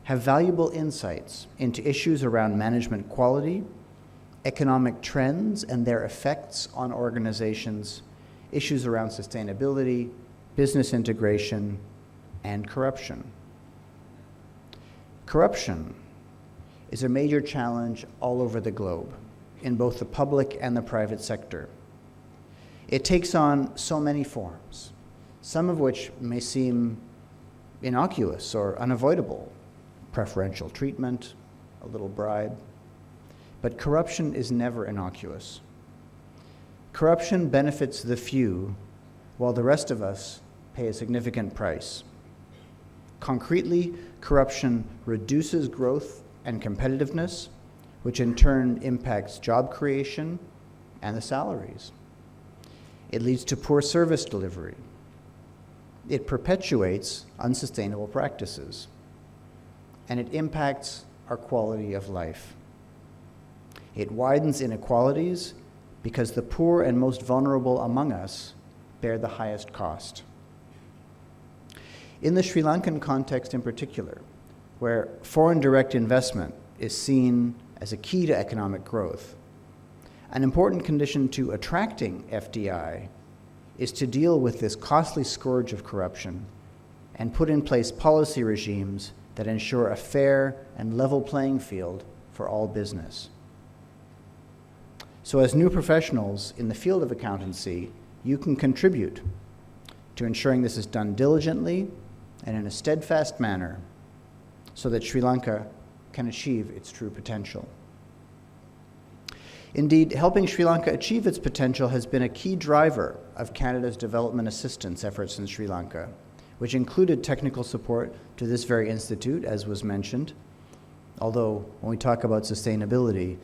have valuable insights into issues around management quality, economic trends and their effects on organizations, issues around sustainability, business integration, and corruption. Corruption is a major challenge all over the globe, in both the public and the private sector. It takes on so many forms, some of which may seem innocuous or unavoidable, preferential treatment, a little bribe. But corruption is never innocuous. Corruption benefits the few, while the rest of us pay a significant price. Concretely, corruption reduces growth and competitiveness, which in turn impacts job creation and the salaries. It leads to poor service delivery. It perpetuates unsustainable practices. And it impacts our quality of life. It widens inequalities because the poor and most vulnerable among us bear the highest cost. In the Sri Lankan context in particular, where foreign direct investment is seen as a key to economic growth, an important condition to attracting FDI is to deal with this costly scourge of corruption and put in place policy regimes that ensure a fair and level playing field for all business. So as new professionals in the field of accountancy, you can contribute to ensuring this is done diligently and in a steadfast manner so that Sri Lanka can achieve its true potential. Indeed, helping Sri Lanka achieve its potential has been a key driver of Canada's development assistance efforts in Sri Lanka, which included technical support to this very institute, as was mentioned. Although, when we talk about sustainability,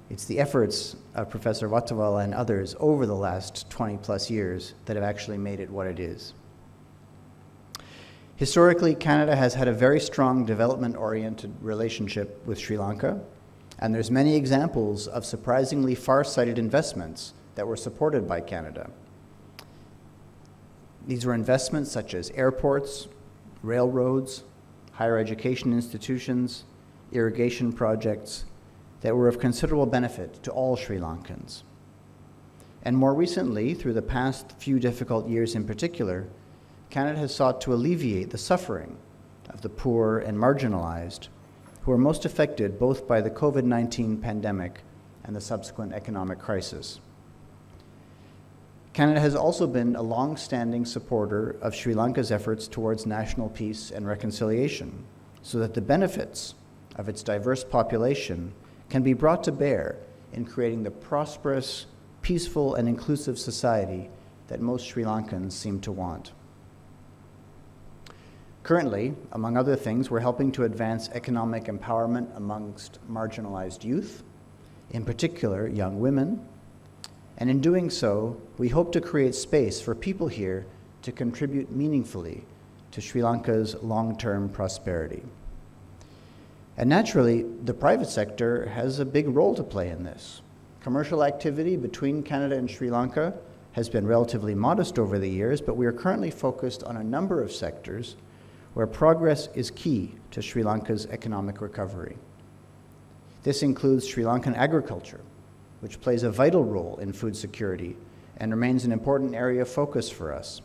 it's the efforts of Professor Vattawala and others over the last 20 plus years that have actually made it what it is. Historically, Canada has had a very strong development-oriented relationship with Sri Lanka, and there's many examples of surprisingly far-sighted investments that were supported by Canada. These were investments such as airports, railroads, higher education institutions, irrigation projects that were of considerable benefit to all Sri Lankans. And more recently, through the past few difficult years in particular, Canada has sought to alleviate the suffering of the poor and marginalized who are most affected both by the COVID-19 pandemic and the subsequent economic crisis. Canada has also been a long-standing supporter of Sri Lanka's efforts towards national peace and reconciliation, so that the benefits of its diverse population can be brought to bear in creating the prosperous, peaceful, and inclusive society that most Sri Lankans seem to want. Currently, among other things, we're helping to advance economic empowerment amongst marginalized youth, in particular young women, and in doing so, we hope to create space for people here to contribute meaningfully to Sri Lanka's long-term prosperity. And naturally, the private sector has a big role to play in this. Commercial activity between Canada and Sri Lanka has been relatively modest over the years, but we are currently focused on a number of sectors where progress is key to Sri Lanka's economic recovery. This includes Sri Lankan agriculture, which plays a vital role in food security and remains an important area of focus for us,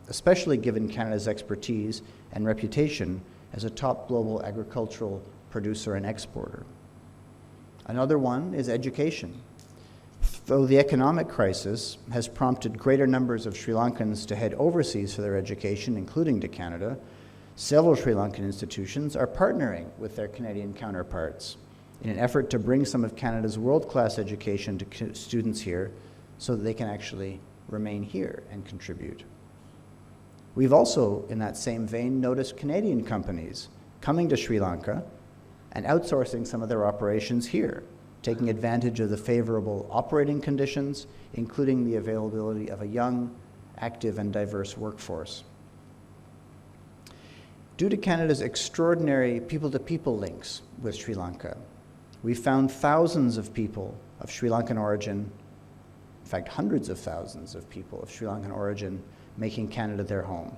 especially given Canada's expertise and reputation as a top global agricultural producer and exporter. Another one is education. Though the economic crisis has prompted greater numbers of Sri Lankans to head overseas for their education, including to Canada, several Sri Lankan institutions are partnering with their Canadian counterparts in an effort to bring some of Canada's world-class education to students here so that they can actually remain here and contribute. We've also, in that same vein, noticed Canadian companies coming to Sri Lanka and outsourcing some of their operations here, taking advantage of the favorable operating conditions, including the availability of a young, active, and diverse workforce. Due to Canada's extraordinary people-to-people links with Sri Lanka, we found thousands of people of Sri Lankan origin, in fact, hundreds of thousands of people of Sri Lankan origin making Canada their home.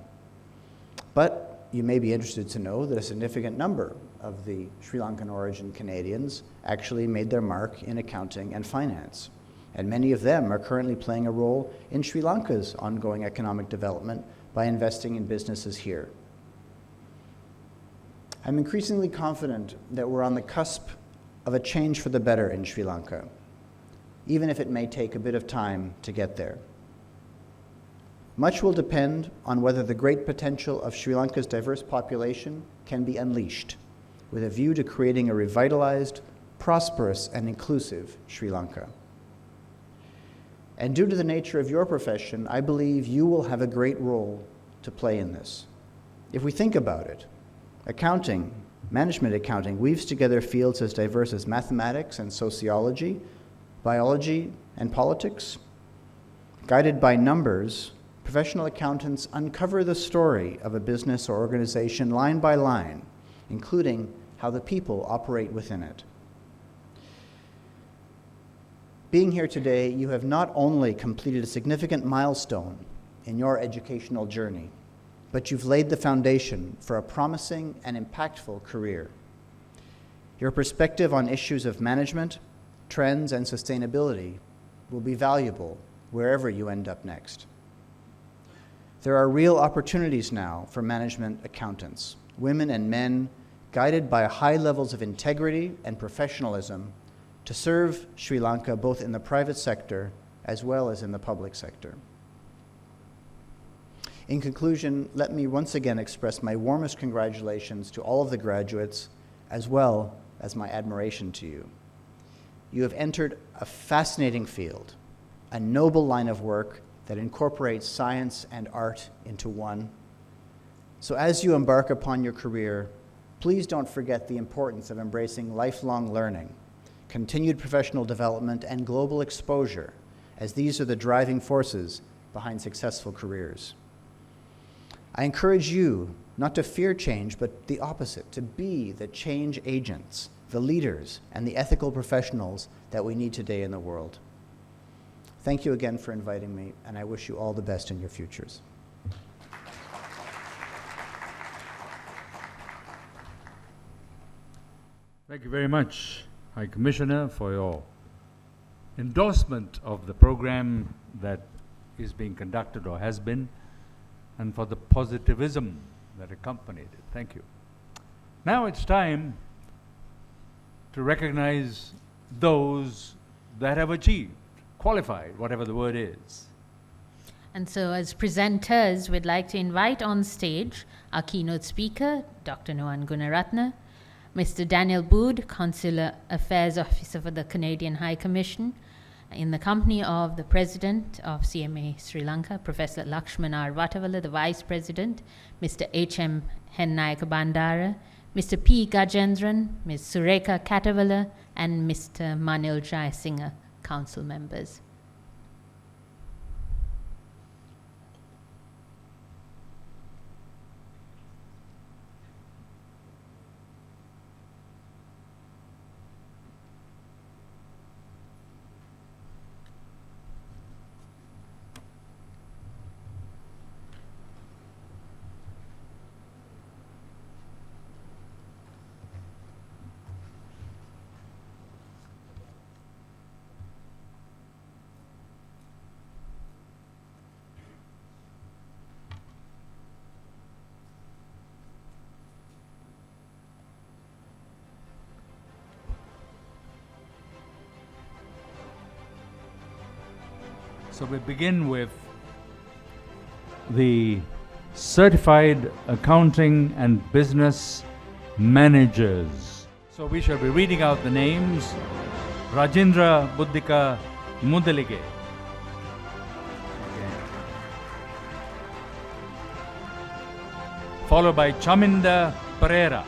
But you may be interested to know that a significant number of the Sri Lankan origin Canadians actually made their mark in accounting and finance. And many of them are currently playing a role in Sri Lanka's ongoing economic development by investing in businesses here. I'm increasingly confident that we're on the cusp of a change for the better in Sri Lanka, even if it may take a bit of time to get there. Much will depend on whether the great potential of Sri Lanka's diverse population can be unleashed with a view to creating a revitalized, prosperous, and inclusive Sri Lanka. And due to the nature of your profession, I believe you will have a great role to play in this. If we think about it, accounting, management accounting, weaves together fields as diverse as mathematics and sociology, biology and politics. Guided by numbers, professional accountants uncover the story of a business or organization line by line, including how the people operate within it. Being here today, you have not only completed a significant milestone in your educational journey, but you've laid the foundation for a promising and impactful career. Your perspective on issues of management, trends, and sustainability will be valuable wherever you end up next. There are real opportunities now for management accountants, women and men, guided by high levels of integrity and professionalism to serve Sri Lanka both in the private sector as well as in the public sector. In conclusion, let me once again express my warmest congratulations to all of the graduates, as well as my admiration to you. You have entered a fascinating field, a noble line of work that incorporates science and art into one. So as you embark upon your career, please don't forget the importance of embracing lifelong learning, continued professional development, and global exposure, as these are the driving forces behind successful careers. I encourage you not to fear change, but the opposite, to be the change agents, the leaders, and the ethical professionals that we need today in the world. Thank you again for inviting me, and I wish you all the best in your futures. Thank you very much, High Commissioner, for your endorsement of the program that is being conducted or has been, and for the positivism that accompanied it. Thank you. Now it's time to recognize those that have achieved, qualified, whatever the word is. And so as presenters, we'd like to invite on stage our keynote speaker, Dr. Nuwan Gunaratne, Mr. Daniel Bood, Consular Affairs Officer for the Canadian High Commission, in the company of the President of CMA Sri Lanka, Professor Lakshman R. Vatawala, the Vice President, Mr. H.M. Hennayaka Bandara, Mr. P. Gajendran, Ms. Sureka Katavala, and Mr. Manil Jayasinghe, Council members. So we begin with the Certified Accounting and Business Managers. So we shall be reading out the names. Rajendra Buddhika Mudalige. Followed by Chaminda Pereira.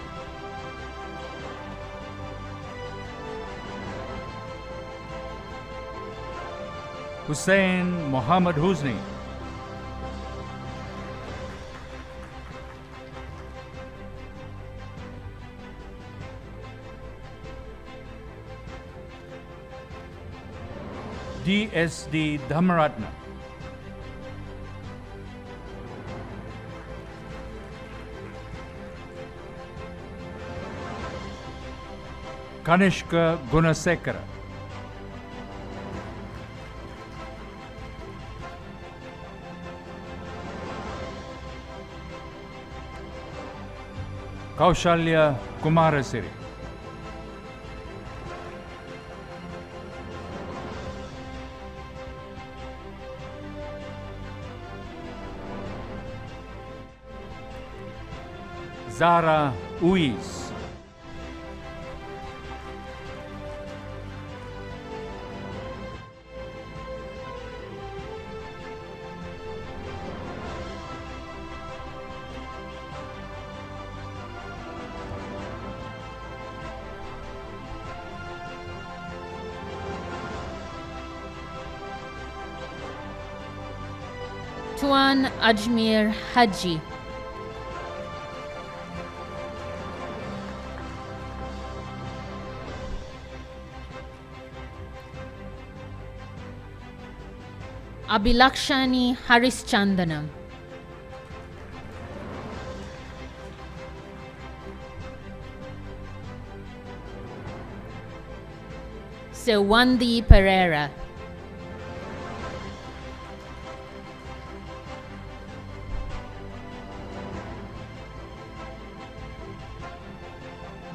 Hussein Mohammed Husni. DSD Dhammaratna. Kanishka Gunasekara. Kaushalya Kumarasiri. Zara Uis. Tuan Ajmer Haji, Abhilakshani Harischandanam, Sewandi Pereira,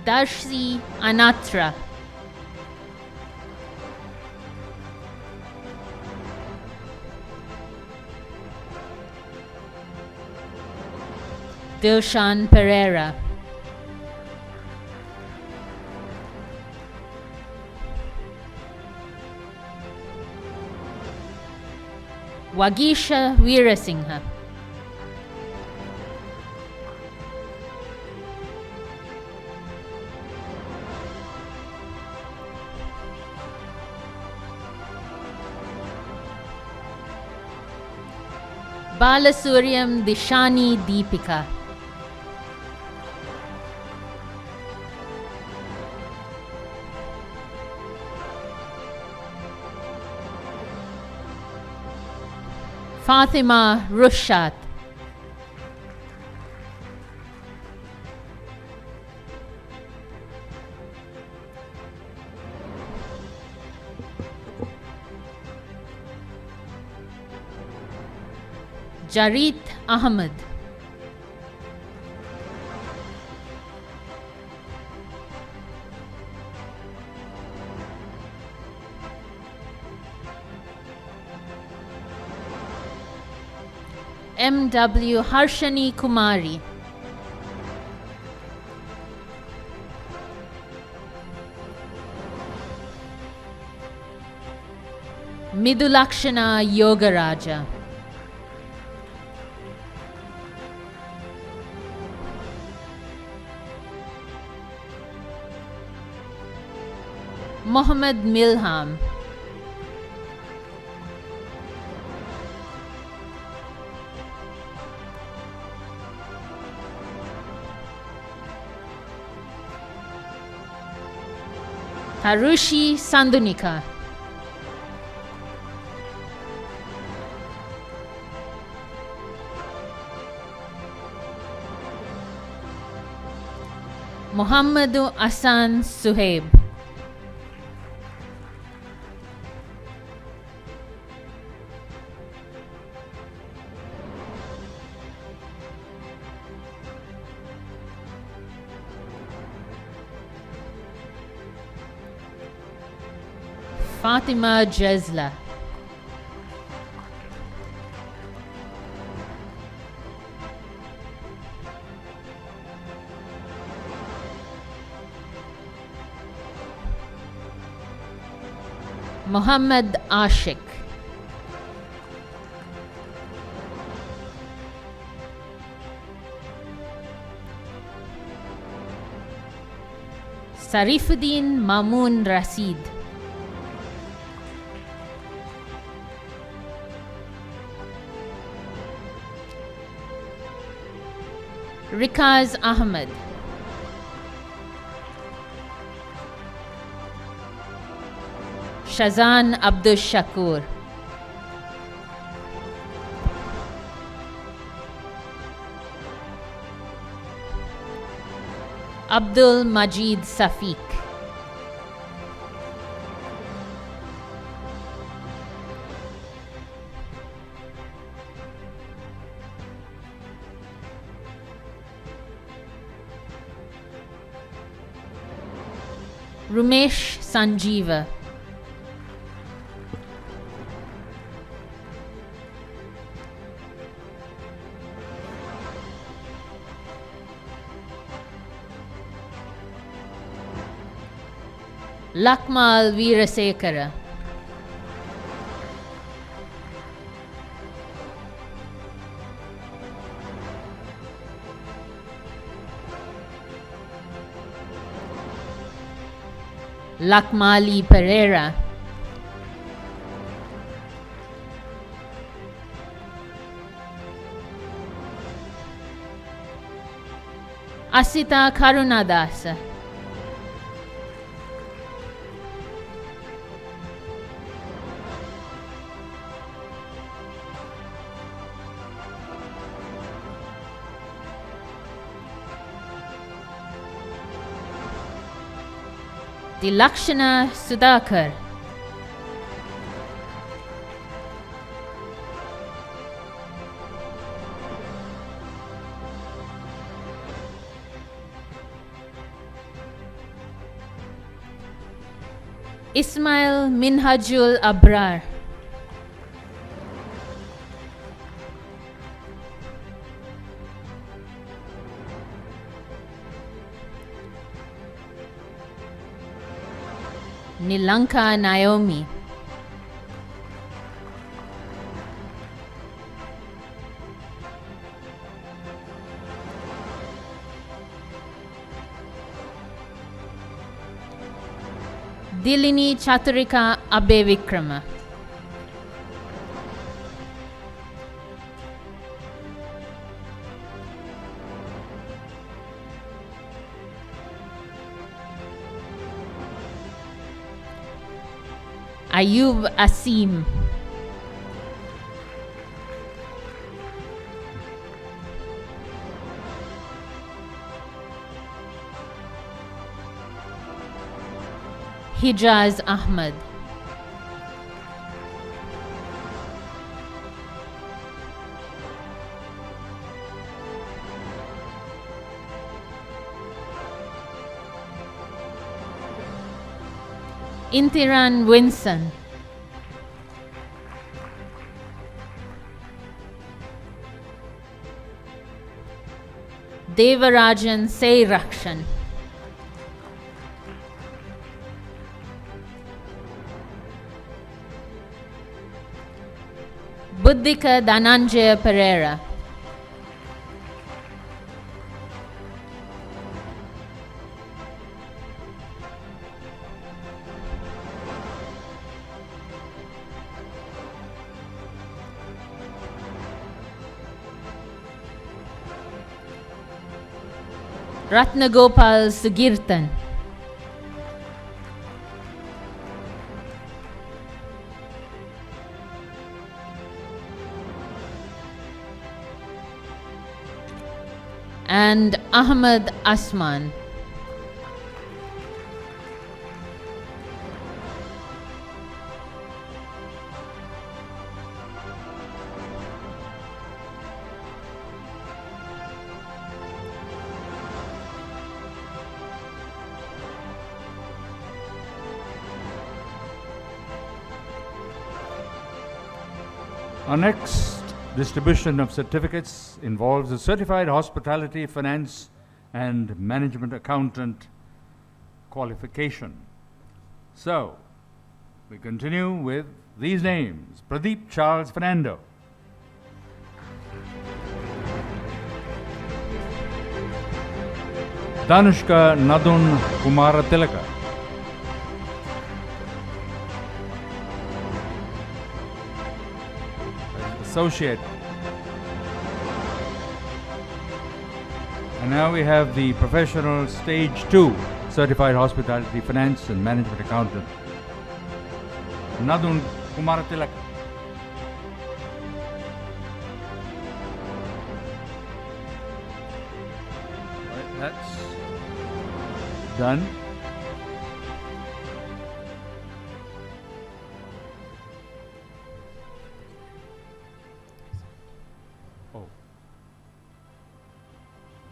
Darshi Anatra, Dilshan Pereira, Wagisha Veerasinghe, Balasuryam Dishani Deepika, Fatima Rushat, Jarit Ahmed, M.W. Harshani Kumari, Midulakshana Yogaraja, Mohammed Milham, Harushi Sandunika, Muhammadu Asan Suhaib, Fatima Jezla, Muhammad Ashik, Sarifuddin Mamun Rasid, Rikaz Ahmed, Shazan Abdul Shakur, Abdul Majid Safiq, Rumesh Sanjeeva, Lakmal Veerasekara, Lakmali Pereira, Asita Karunadasa. Dilakshana Sudhakar. Ismail Minhajul Abrar. Lanka Naomi. Dilini Chaturika Abbevikrama. Ayub Asim. Hijaz Ahmad. Intiran Winson. Devarajan Seyrakshan. Buddhika Dhananjaya Pereira. Ratnagopal Sugirtan. And Ahmad Asman. Our next distribution of certificates involves a certified hospitality, finance, and management accountant qualification. So, we continue with these names: Pradeep Charles Fernando, Danushka Nadun Kumara Tilaka, Associate. And now we have the professional stage 2 certified hospitality finance and management accountant, Nadun Kumara Tilaka. Right, that's done.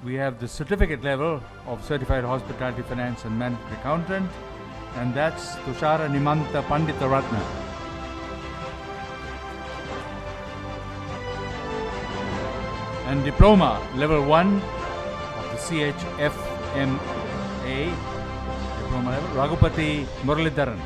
We have the certificate level of certified hospitality finance and management accountant, and that's Tushara Nimanta Pandita Ratna. And diploma level 1 of the CHFMA diploma level, Raghupati Muralidharan.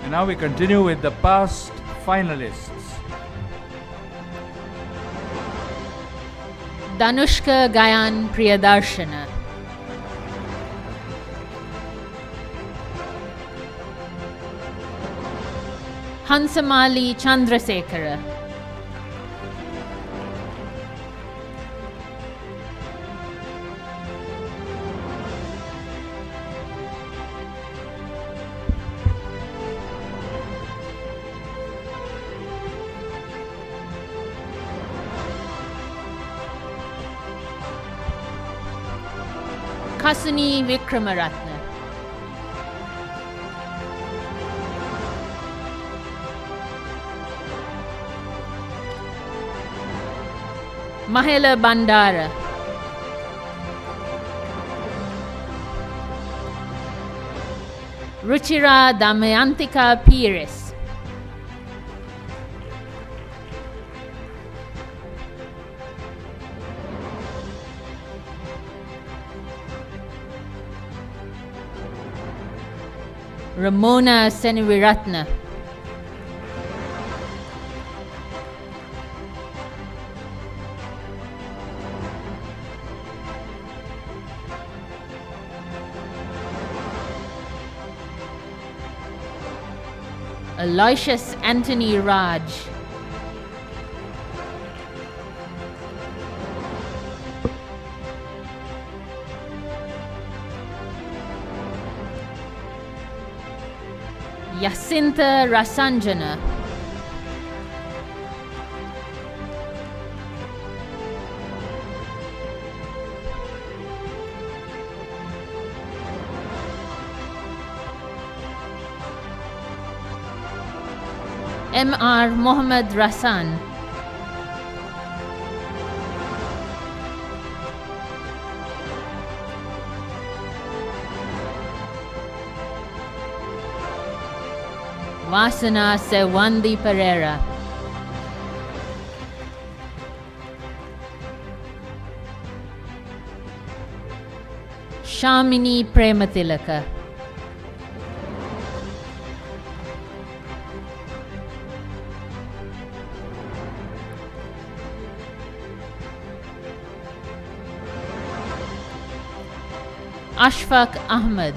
And now we continue with the past finalists. Danushka Gayan Priyadarshana. Hansamali Chandrasekhara. Kasuni Vikramaratna. Mahela Bandara. Ruchira Damayantika Pires. Ramona Seniviratna. Aloysius Anthony Raj. Yacinta Rasanjana. M.R. Mohammad Rasan. Vasana Sewandi Pereira. Shamini Prematilaka. Ashfaq Ahmed.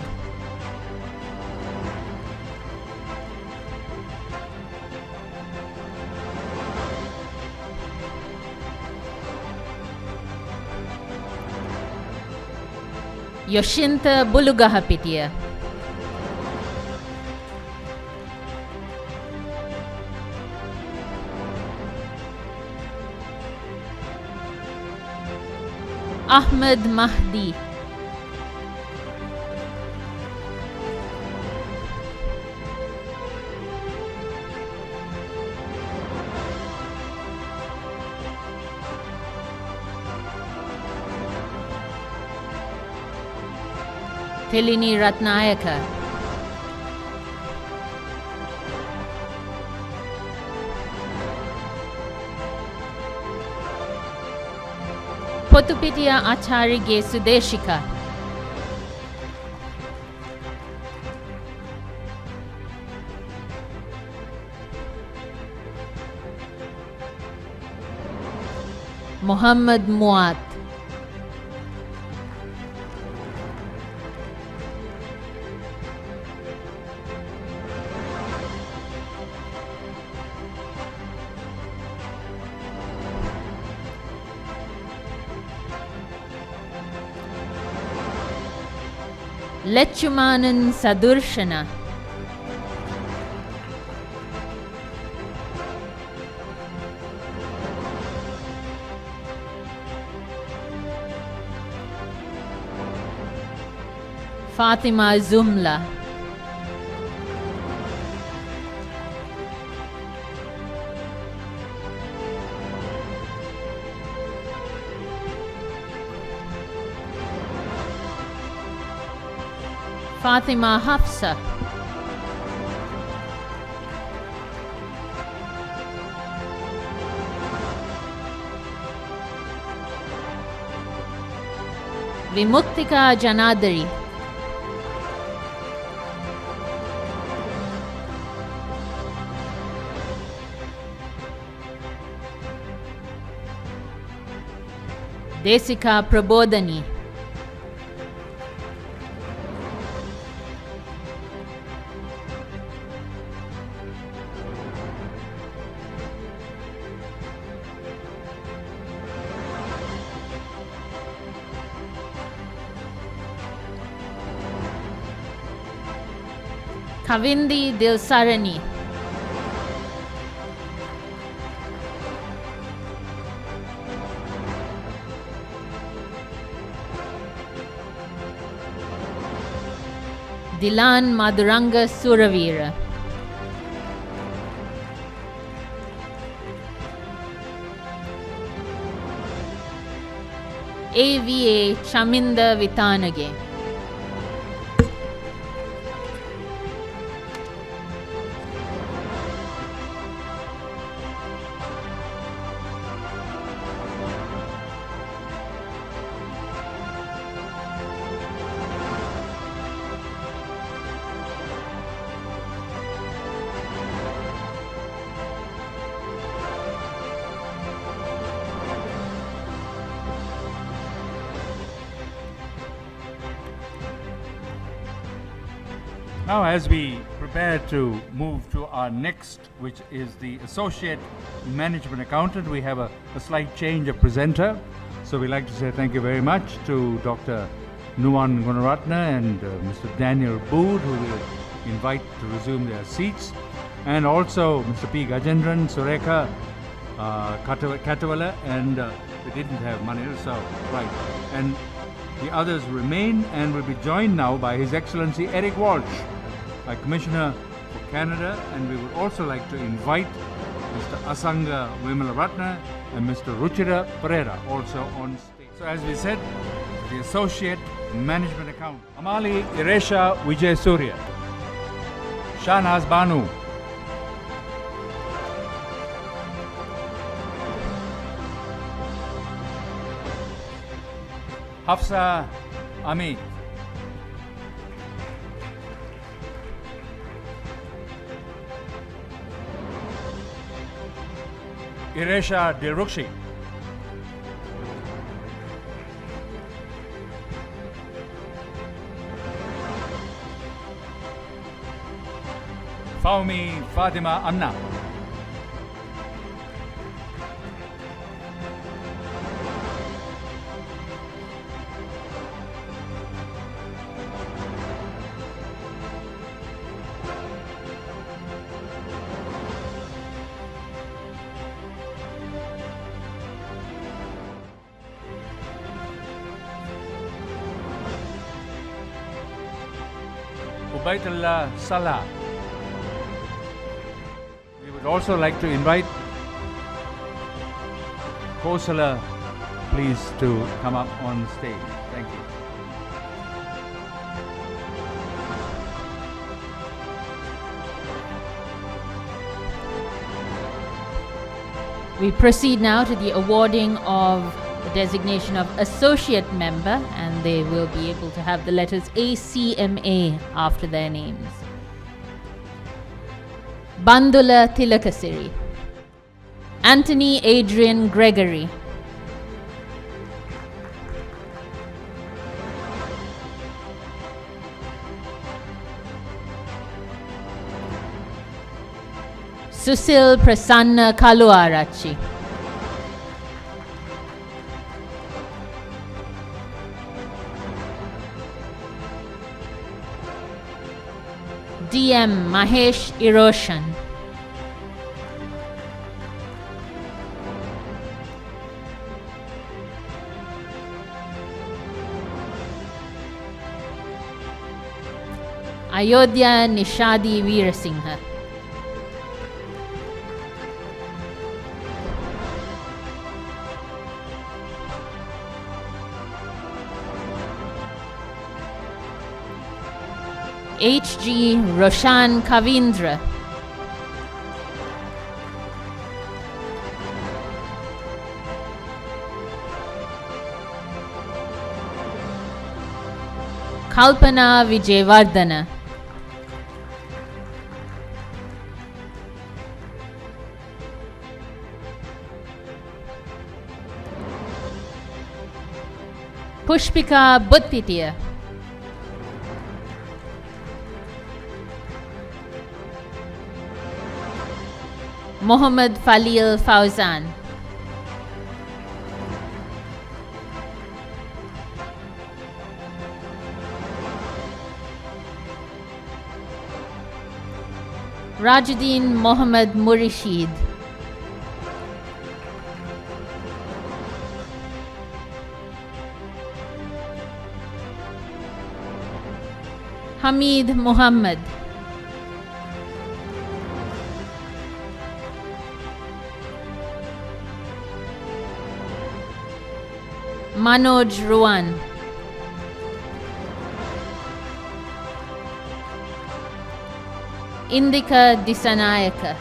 Yoshinta Bulugahapitia. Ahmed Mahdi. Tilini Ratnayaka. Potupitia Acharige Sudeshika. Muhammad Muat. Lechumanan Sadurshana. Fatima Zumla. Fatima Hafsa. Vimuktika Janadari. Desika Prabodhani, Kavindi Dilsarani, Dilan Madhuranga Suravira, AVA Chaminda Vitanage, Now, as we prepare to move to our next, which is the Associate Management Accountant, we have a slight change of presenter. So we'd like to say thank you very much to Dr. Nuwan Gunaratna and Mr. Daniel Bood, who will invite to resume their seats, and also Mr. P. Gajendran, Sureka Katavala, and we didn't have Manil, so right. And the others remain and will be joined now by His Excellency Eric Walsh, our Commissioner for Canada, and we would also like to invite Mr. Asanga Vimalaratna and Mr. Ruchira Pereira also on stage. So as we said, the Associate Management Account, Amali Iresha Vijay Surya, Shahnaz Banu, Hafsa Amit, Iresha Dilrukshi, Faumi Fatima Anna, Ubaidullah Salah. We would also like to invite Kosala, please, to come up on stage. Thank you. We proceed now to the awarding of the designation of Associate Member, and they will be able to have the letters ACMA after their names. Bandula Tilakasiri, Anthony Adrian Gregory, Susil Prasanna Kaluarachi, DM Mahesh Iroshan, Ayodhya Nishadi Veerasinghe, HG Roshan Kavindra, Kalpana Vijayvardhana, Pushpika Budpitia. Mohammad Falil Fauzan. Rajuddin Mohammad Murishid. Hamid Muhammad. Manoj Ruan. Indika Disanayaka.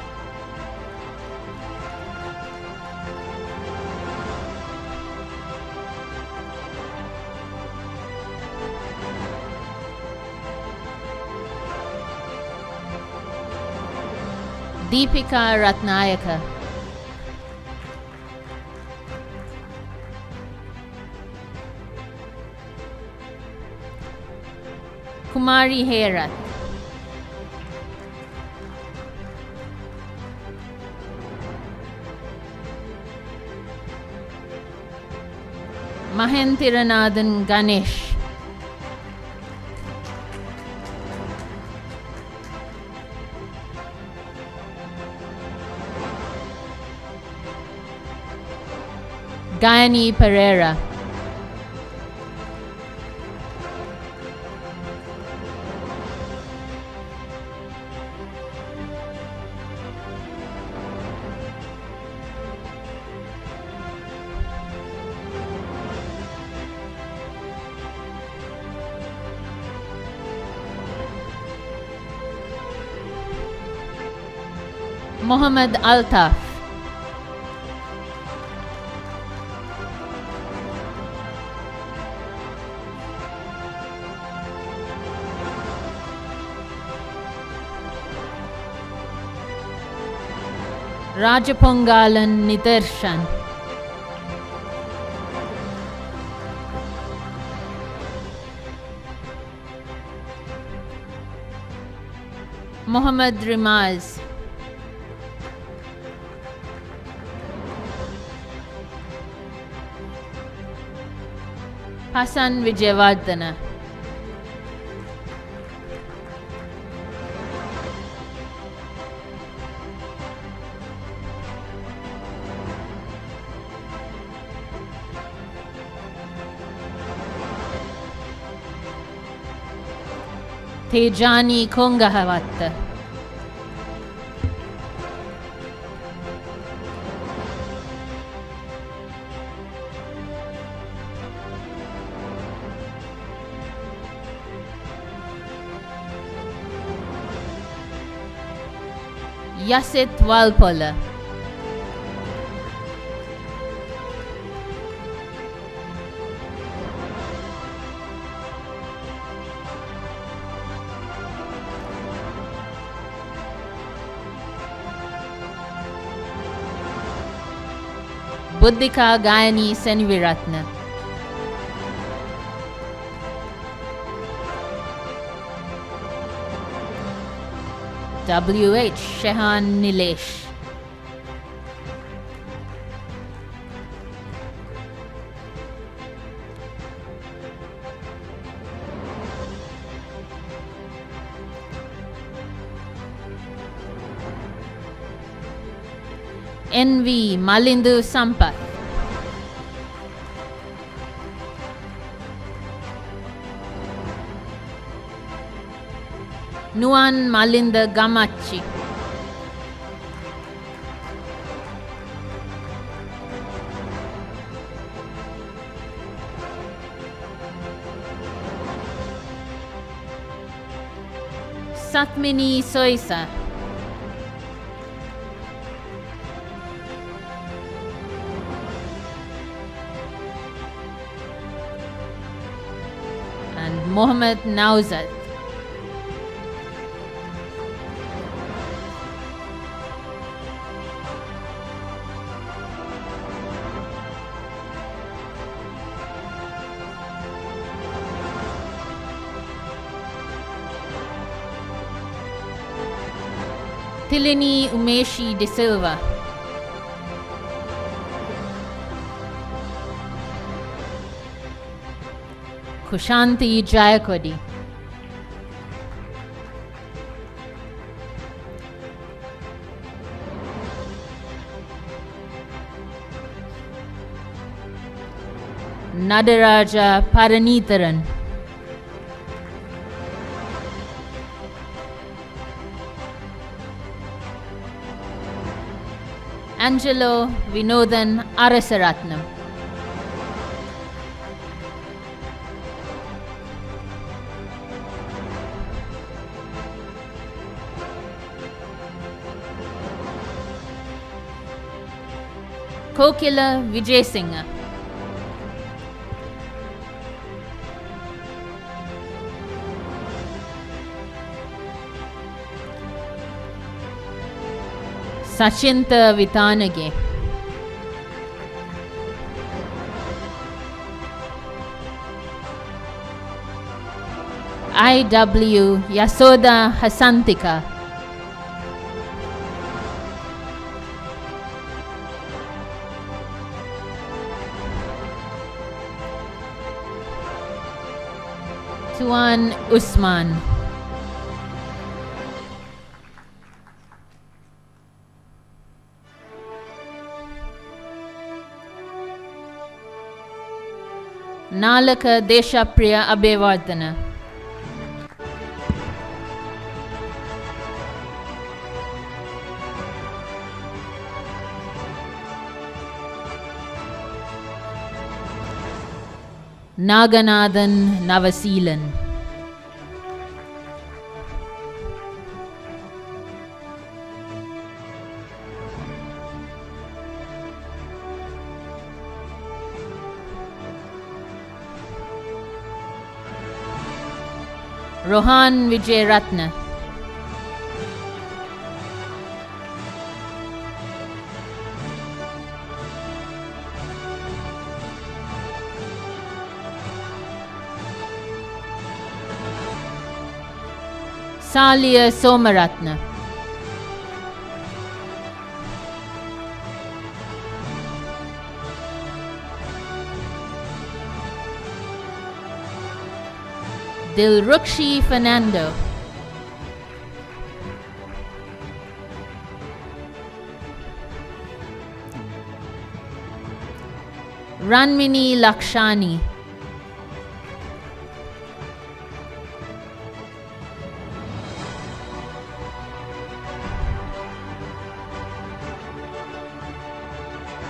Deepika Ratnayaka. Kumari Herat. Mahentiranadan Ganesh. Gayani Pereira. Mohammad Altaf. Rajapongalan Nidarshan. Mohammad Rimaz. Hassan Vijayavardhana. Tejani Kongahavatta. Yasit Walpola. Buddhika Gayani Senviratna. W.H. Shehan Nilesh. N.V. Malindu Sampath. Nuan Malinda Gamachi. Satmini Soisa. And Mohammed Nauzad. Tilini Umeshi De Silva, Kushanti Jayakodi, Nadaraja Paranitharan, Angelo Vinodhan Arasaratnam, Kokila Vijay Singha, Sachinta Vitanage, I.W. Yasoda Hasantika, Tuan Usman, Nalaka Deshapriya Abhevardhana, Naganathan Navaseelan, Rohan Vijay Ratna, Salia Somaratna, Dilrukshi Fernando, Ranmini Lakshani,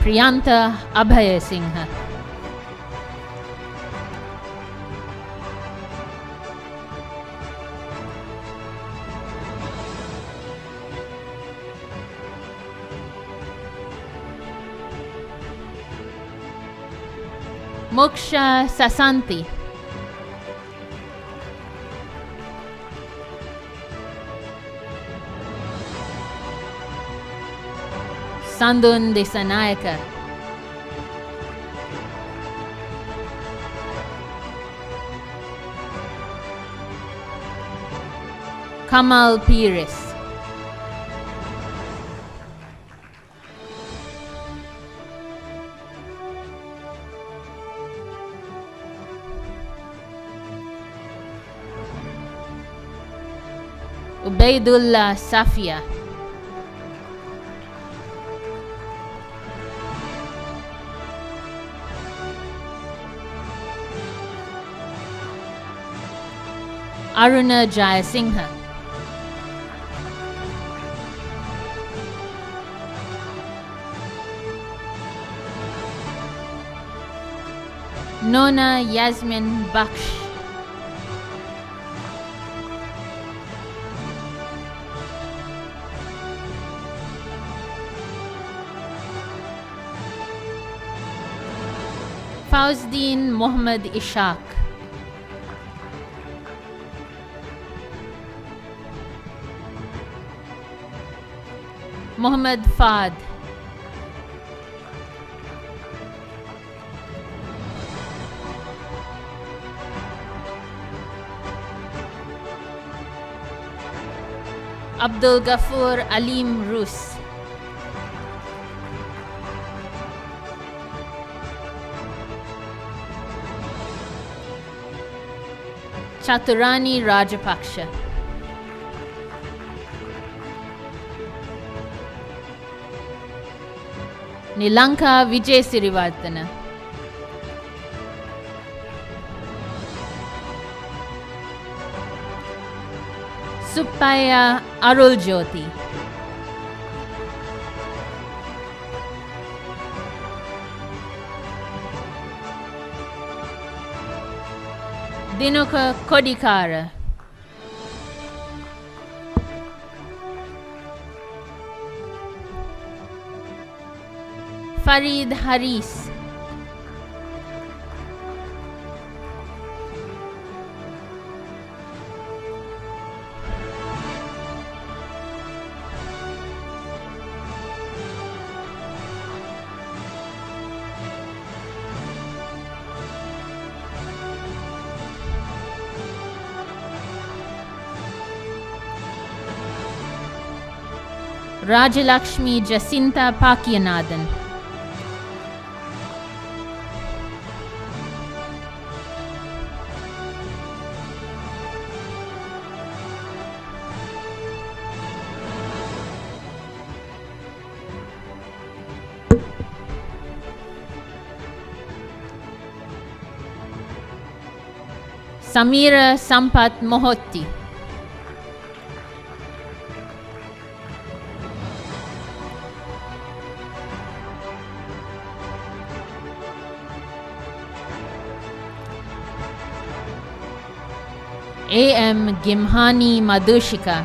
Priyanta Abhay Singha, Moksha Sasanti, Sandun Desanayaka, Kamal Pires, Ubaidullah Safia, Aruna Jayasingha, Nona Yasmin Baksh, Fauzdin Mohammad Ishaq, Mohammad Fad, Abdul Ghafoor Alim Rus, Chaturani Rajapaksha, Nilanka Vijay Sirivartana, Suppaya Arul Jyoti, Dinuka Kodikara, Farid Haris, Rajalakshmi Jacinta Pakyanathan, Samira Sampat Mohotti, A.M. Gimhani Madhushika,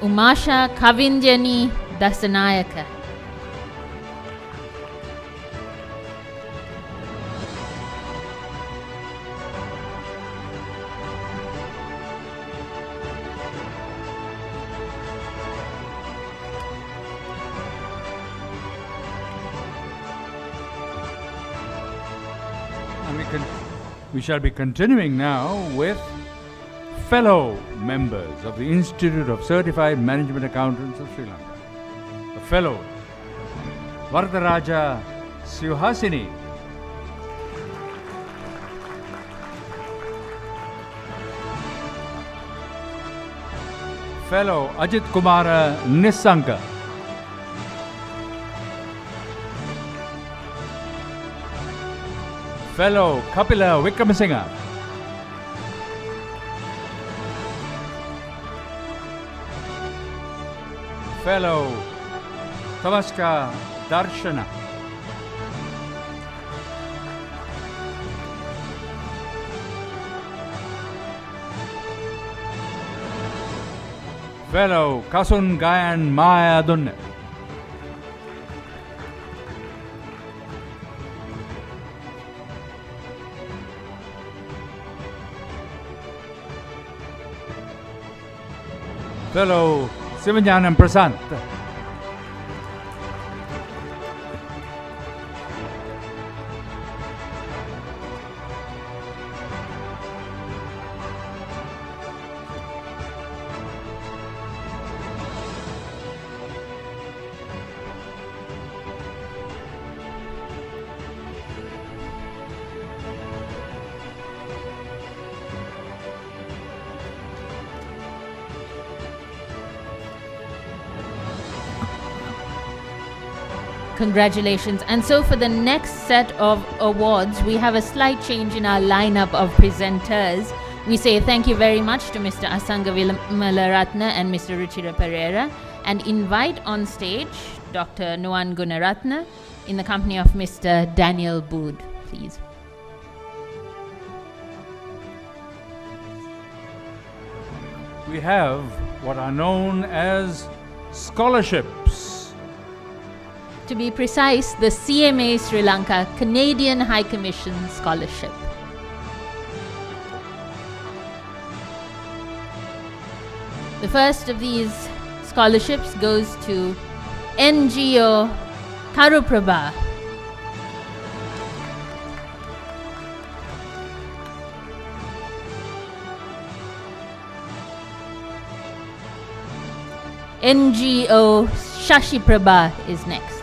Umasha Kavinjani Dasanayaka, We shall be continuing now with fellow members of the Institute of Certified Management Accountants of Sri Lanka. The fellow, Vardaraja Sivhasini. Fellow, Ajit Kumara Nisanka. Fellow, Kapila Wickramasinghe. Fellow, Tavaska Darshana. Fellow, Kasun Gayan Maya Dunne. Fellow, Sivanyanam Prasant. Congratulations. And so for the next set of awards, we have a slight change in our lineup of presenters. We say thank you very much to Mr. Asanga Vimalaratna and Mr. Ruchira Pereira, and invite on stage Dr. Nuwan Gunaratna in the company of Mr. Daniel Bood, please. We have what are known as scholarships. To be precise, the CMA Sri Lanka Canadian High Commission Scholarship. The first of these scholarships goes to NGO Karuprabha. NGO Shashi Prabha is next.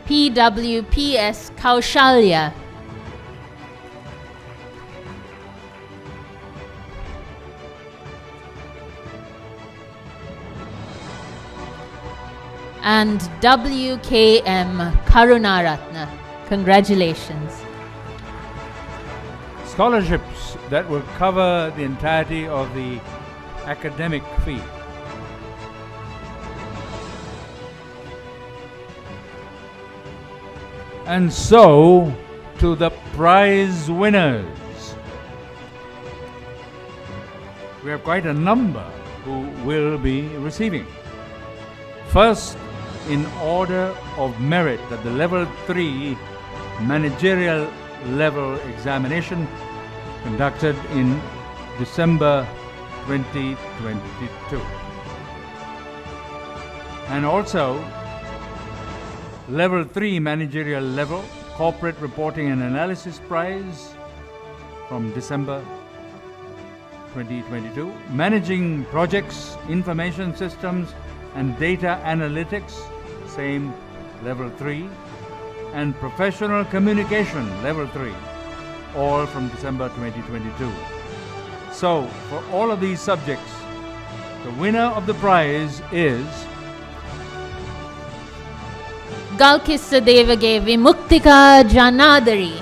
PWPS Kaushalya. And WKM Karunaratna. Congratulations. Scholarships that will cover the entirety of the academic fee. And so, to the prize winners. We have quite a number who will be receiving. First, in order of merit at the level 3 managerial level examination conducted in December 2022. And also, level 3 managerial level corporate reporting and analysis prize from December 2022. Managing projects, information systems and data analytics, same level 3. And professional communication, level 3, all from December 2022. So, for all of these subjects, the winner of the prize is Galkissa Devage Vimuktika Janadari.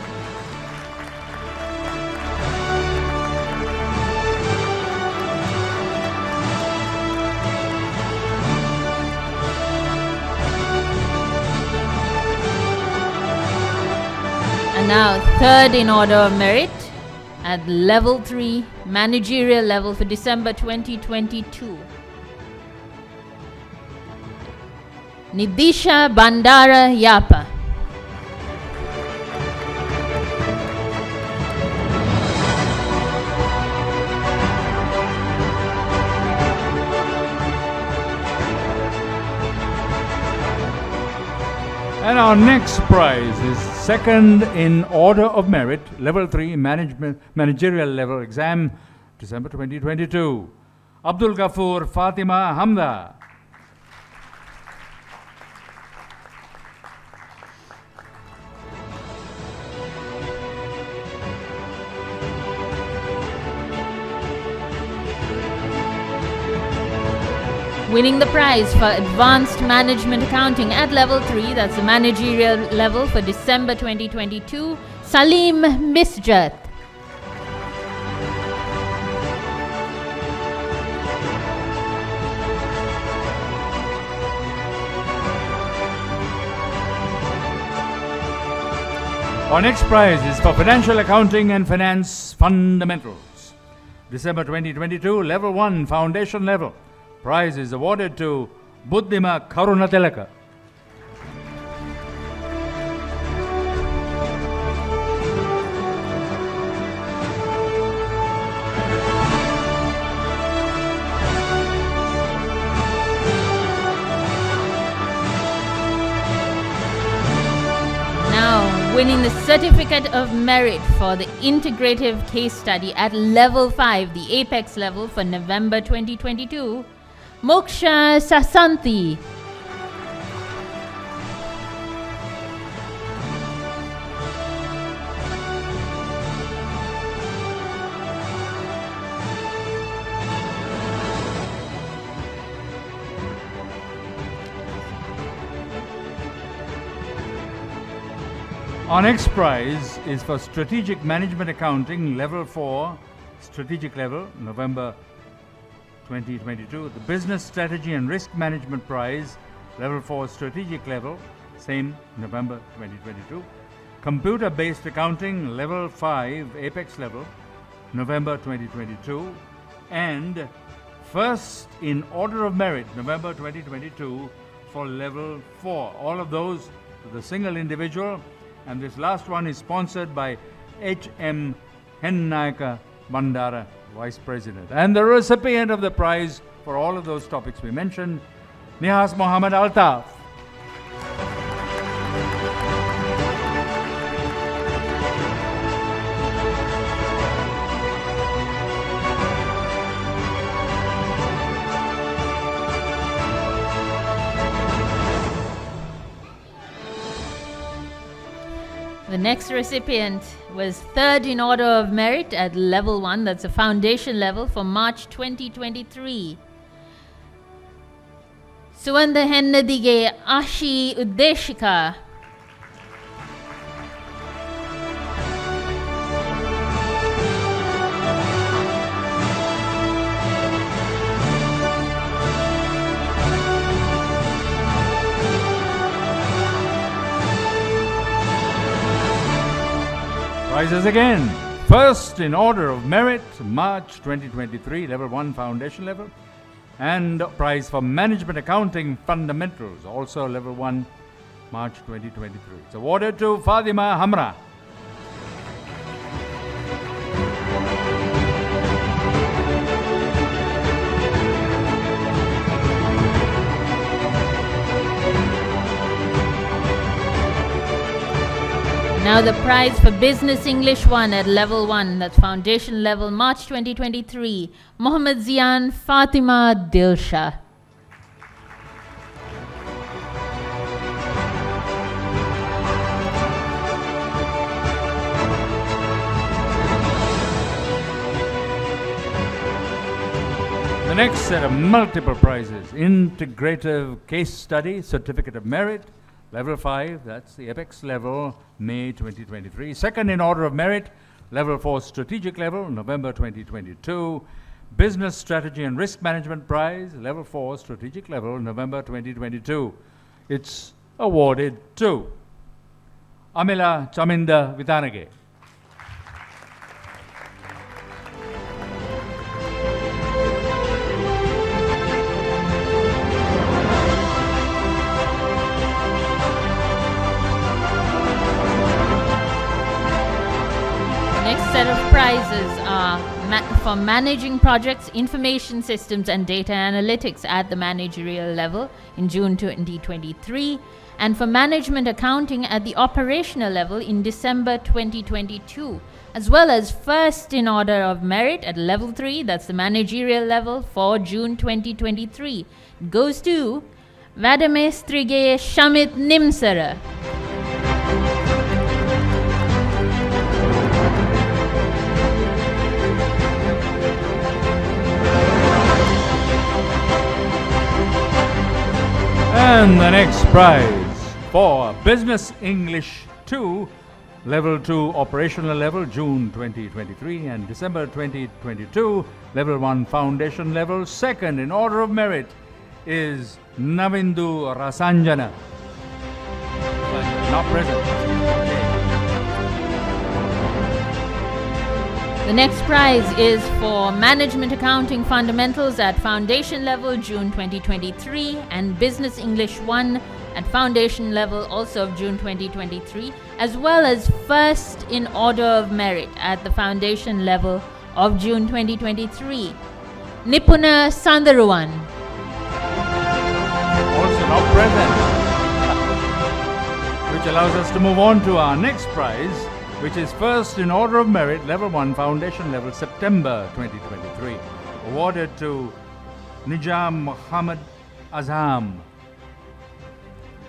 And now, third in order of merit at level 3 managerial level for December 2022. Nidisha Bandara Yapa. And our next prize is second in order of merit, level 3 managerial level exam, December 2022. Abdul Ghafoor Fatima Hamda. Winning the prize for Advanced Management Accounting at level 3, that's the managerial level for December 2022, Salim Misjat. Our next prize is for Financial Accounting and Finance Fundamentals, December 2022, level 1 foundation level. Prize is awarded to Buddhima Karunatilaka. Now, winning the Certificate of Merit for the Integrative Case Study at level 5, the Apex level for November 2022, Moksha Sasanti. Our next prize is for Strategic Management Accounting level 4, strategic level, November 2022. The Business Strategy and Risk Management Prize, level 4 strategic level, same November 2022. Computer Based Accounting, level 5 Apex level, November 2022. And first in order of merit, November 2022 for level 4. All of those to the single individual. And this last one is sponsored by H.M. Hennayaka Bandara Vice President. And the recipient of the prize for all of those topics we mentioned, Nihas Mohammed Altaf. The next recipient was third in order of merit at level 1, that's a foundation level, for March 2023. Suwanda Hennadige Ashi Udeshika. Prizes again. First in order of merit, March 2023, level 1 foundation level. And prize for management accounting fundamentals, also level 1, March 2023. It's awarded to Fatima Hamra. Now the prize for Business English 1 at level 1, that's foundation level, March 2023, Mohammad Zian Fatima Dilsha. The next set of multiple prizes, Integrative Case Study, Certificate of Merit, Level 5, that's the Apex level, May 2023. Second in order of merit, Level 4 Strategic level, November 2022. Business Strategy and Risk Management Prize, Level 4 Strategic level, November 2022. It's awarded to Amila Chaminda Vitanage. Set of prizes are for managing projects, information systems and data analytics at the managerial level in June 2023, and for management accounting at the operational level in December 2022, as well as first in order of merit at level 3, that's the managerial level, for June 2023. It goes to Vadamestrige Shamit Nimsara. And the next prize for Business English 2, Level 2 Operational Level, June 2023 and December 2022, Level 1 Foundation Level. Second in order of merit is Navindu Rasanjana. Not present. The next prize is for Management Accounting Fundamentals at Foundation level, June 2023, and Business English 1 at Foundation level, also of June 2023, as well as first in order of merit at the Foundation level of June 2023. Nipuna Sandaruwan. Also not present. Which allows us to move on to our next prize, which is first in order of merit, level 1 foundation level, September 2023, awarded to Nijam Muhammad Azam.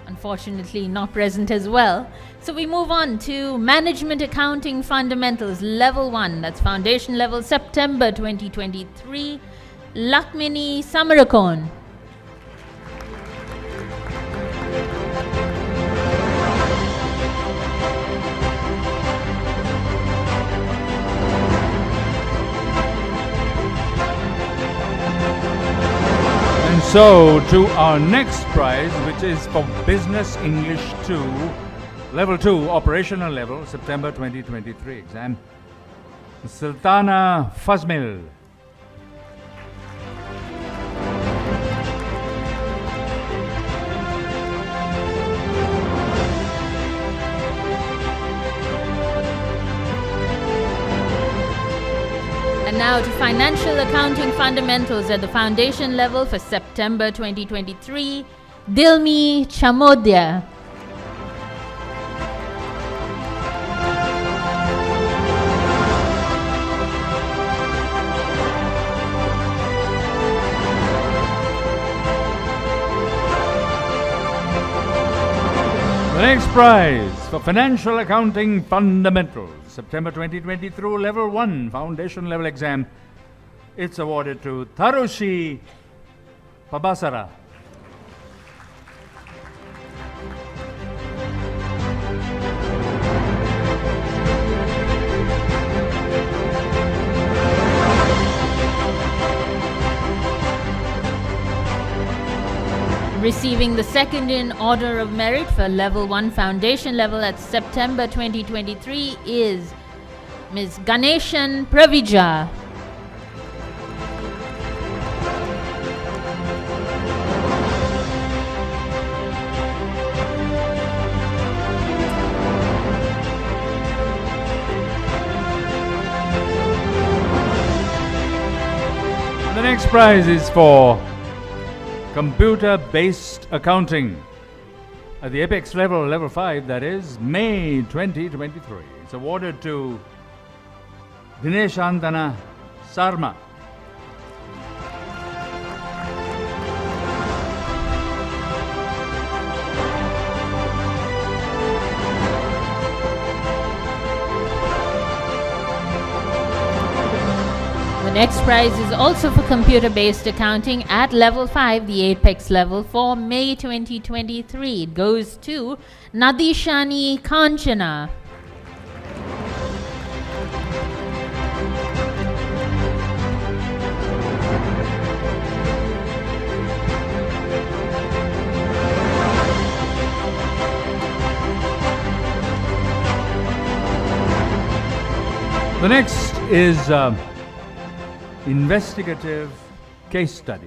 Unfortunately not present as well. So we move on to Management Accounting Fundamentals level 1, that's foundation level, September 2023, Lakmini Samarakon. So, to our next prize, which is for Business English 2, Level 2, Operational Level, September 2023 exam, Sultana Fazmil. And now now to Financial Accounting Fundamentals at the foundation level for September 2023. Dilmi Chamodia. The next prize for Financial Accounting Fundamentals, September 2023, Level 1 Foundation Level Exam. It's awarded to Tharushi Pabasara. Receiving the second in order of merit for Level 1 Foundation level at September 2023 is Ms. Ganeshan Pravija. The next prize is for Computer-Based Accounting at the Apex level, Level 5, that is, May 2023. It's awarded to Dineshantana Sarma. The next prize is also for computer-based accounting at Level 5, the Apex level, for May 2023. It goes to Nadishani Kanchana. The next is investigative case study,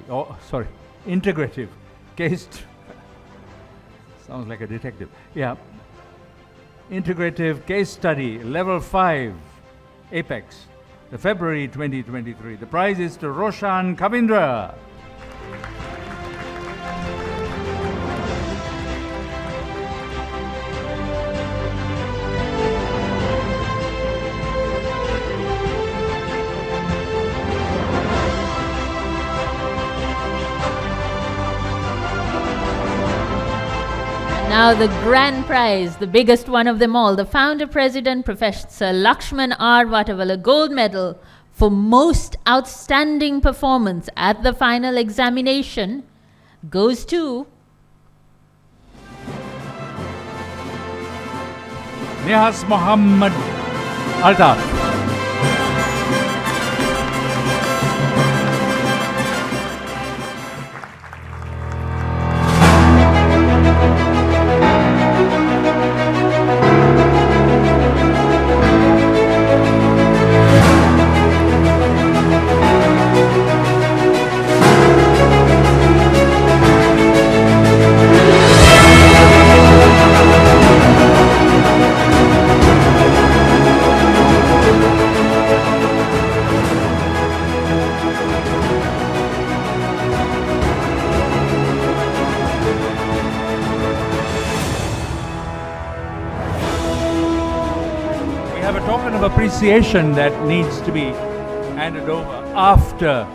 integrative case, sounds like a detective, yeah. Integrative case study, Level 5, Apex, the February 2023. The prize is to Roshan Kavindra. Now the grand prize, the biggest one of them all, the founder president, Professor Lakshman R. Vatavala Gold Medal for most outstanding performance at the final examination goes to Nihas Muhammad Altaf. Appreciation that needs to be handed over after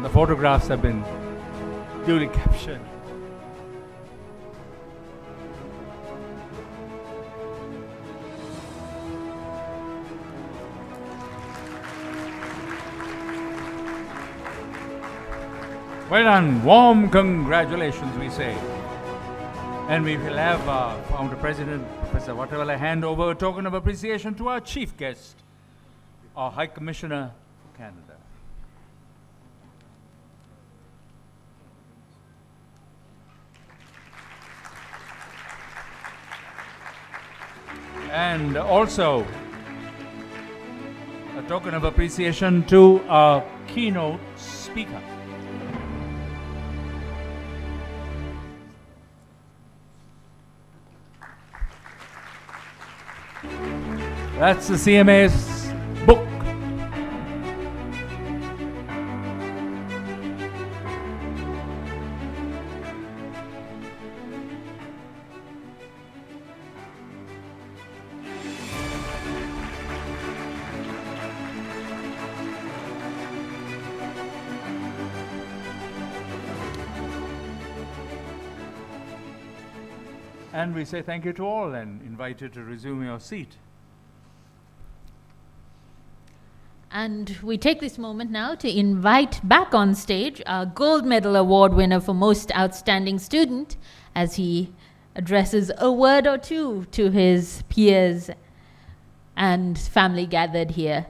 the photographs have been duly captured. Well done. Warm congratulations, we say. And we will have Founder President Professor Vatavala hand over a token of appreciation to our chief guest, our High Commissioner for Canada. And also a token of appreciation to our keynote speaker. That's the CMA's book. And we say thank you to all and invite you to resume your seat. And we take this moment now to invite back on stage our Gold Medal Award winner for Most Outstanding Student as he addresses a word or two to his peers and family gathered here.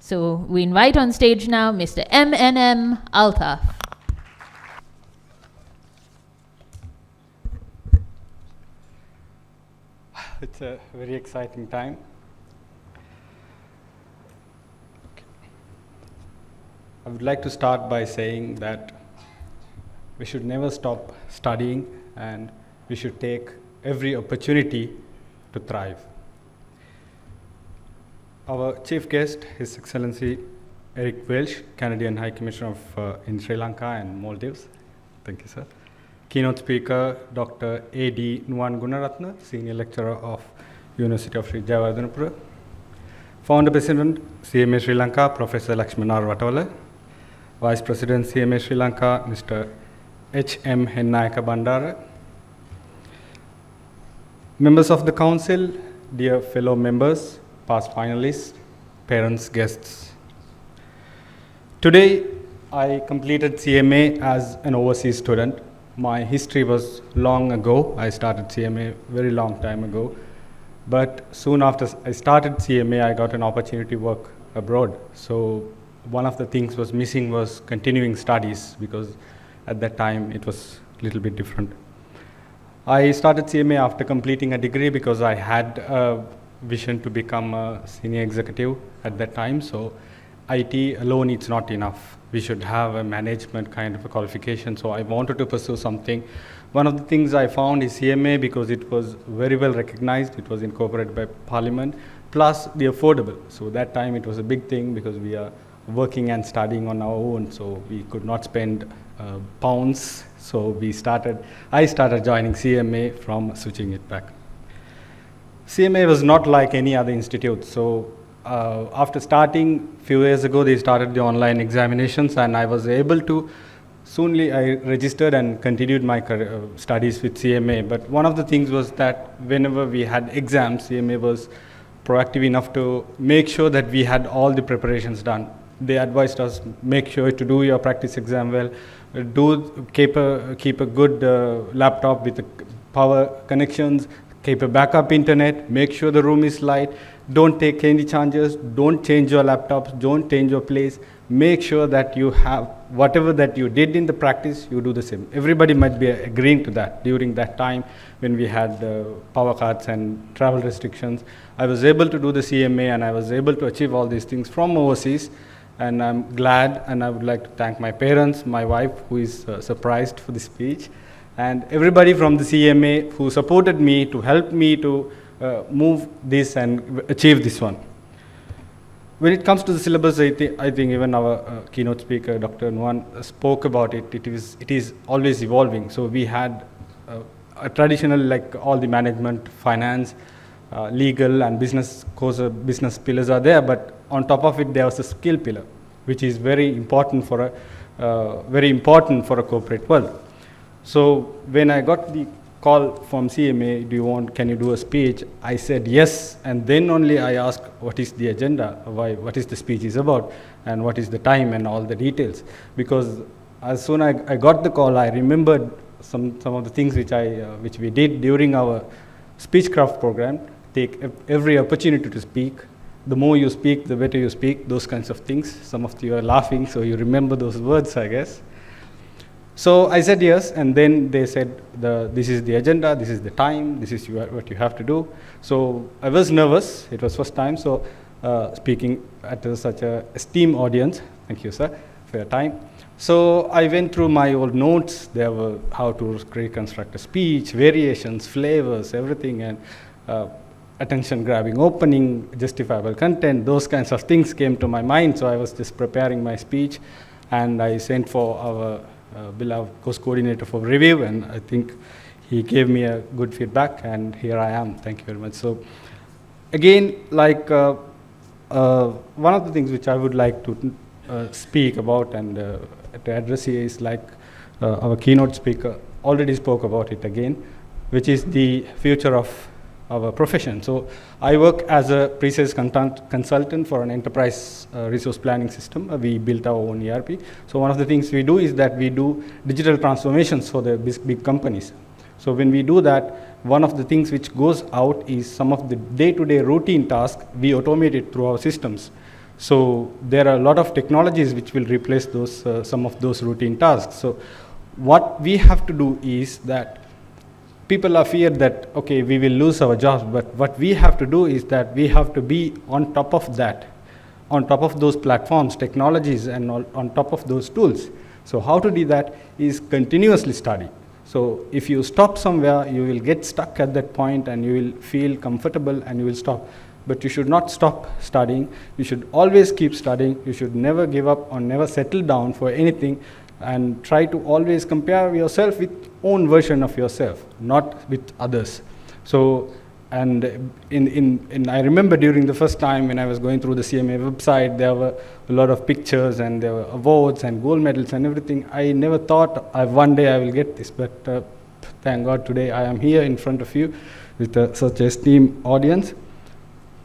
So we invite on stage now Mr. M.N.M. Altaf. It's a very exciting time. I would like to start by saying that we should never stop studying and we should take every opportunity to thrive. Our chief guest, His Excellency Eric Welsh, Canadian High Commissioner in Sri Lanka and Maldives. Thank you, sir. Keynote speaker, Dr. A.D. Nuwan Gunaratna, Senior Lecturer of University of Sri Jayawardhanapura. Founder President, CMA Sri Lanka, Professor Lakshmanar Watawala. Vice President, CMA Sri Lanka, Mr. H.M. Hennayaka Bandara. Members of the Council, dear fellow members, past finalists, parents, guests. Today, I completed CMA as an overseas student. My history was long ago. I started CMA very long time ago. But soon after I started CMA, I got an opportunity to work abroad. So one of the things was missing was continuing studies, because at that time it was a little bit different. I started CMA after completing a degree because I had a vision to become a senior executive at that time. So IT alone is not enough. We should have a management kind of a qualification. So I wanted to pursue something. One of the things I found is CMA, because it was very well recognized. It was incorporated by Parliament, plus the affordable. So that time it was a big thing because we are working and studying on our own. So we could not spend pounds. So I started joining CMA from switching it back. CMA was not like any other institute. So after starting a few years ago, they started the online examinations, and I was able to, soonly I registered and continued my studies with CMA. But one of the things was that whenever we had exams, CMA was proactive enough to make sure that we had all the preparations done. They advised us, make sure to do your practice exam well, keep a good laptop with power connections, keep a backup internet, make sure the room is light, don't take any chances, don't change your laptops, don't change your place, make sure that you have whatever that you did in the practice, you do the same. Everybody might be agreeing to that. During that time when we had power cuts and travel restrictions, I was able to do the CMA and I was able to achieve all these things from overseas. And I'm glad, and I would like to thank my parents, my wife, who is surprised for the speech, and everybody from the CMA who supported me to help me to move this and achieve this one. When it comes to the syllabus, I think even our keynote speaker, Dr. Nuwan, spoke about it. It is always evolving. So we had a traditional, like all the management, finance, legal and business course, business pillars are there, but on top of it there was a skill pillar, which is very important for a corporate world. So when I got the call from CMA, can you do a speech? I said yes, and then only I asked what is the agenda, what is the speech is about, and what is the time and all the details. Because as soon as I got the call, I remembered some of the things which we did during our speechcraft program. Take every opportunity to speak. The more you speak, the better you speak, those kinds of things. Some of you are laughing, so you remember those words, I guess. So I said yes, and then they said, this is the agenda, this is the time, this is what you have to do. So I was nervous. It was first time, so speaking at such a esteemed audience. Thank you, sir, for your time. So I went through my old notes. There were how to reconstruct a speech, variations, flavors, everything, and attention-grabbing opening, justifiable content, those kinds of things came to my mind. So I was just preparing my speech, and I sent for our beloved course coordinator for review, and I think he gave me a good feedback, and here I am. Thank you very much. So again, like one of the things which I would like to speak about and to address here is like our keynote speaker already spoke about it again. which is the future of our profession. So I work as a pre-sales consultant for an enterprise resource planning system. We built our own ERP. So one of the things we do is that we do digital transformations for the big companies. So when we do that, one of the things which goes out is some of the day-to-day routine tasks we automate it through our systems. So there are a lot of technologies which will replace those some of those routine tasks. So what we have to do is that people are feared that, okay, we will lose our jobs, but what we have to do is that we have to be on top of that, on top of those platforms, technologies, and on top of those tools. So how to do that is continuously study. So if you stop somewhere, you will get stuck at that point and you will feel comfortable and you will stop. But you should not stop studying. You should always keep studying. You should never give up or never settle down for anything, and try to always compare yourself with own version of yourself, not with others. So, and I remember during the first time when I was going through the CMA website, there were a lot of pictures and there were awards and gold medals and everything. I never thought one day I will get this, but thank God today I am here in front of you with such esteemed audience.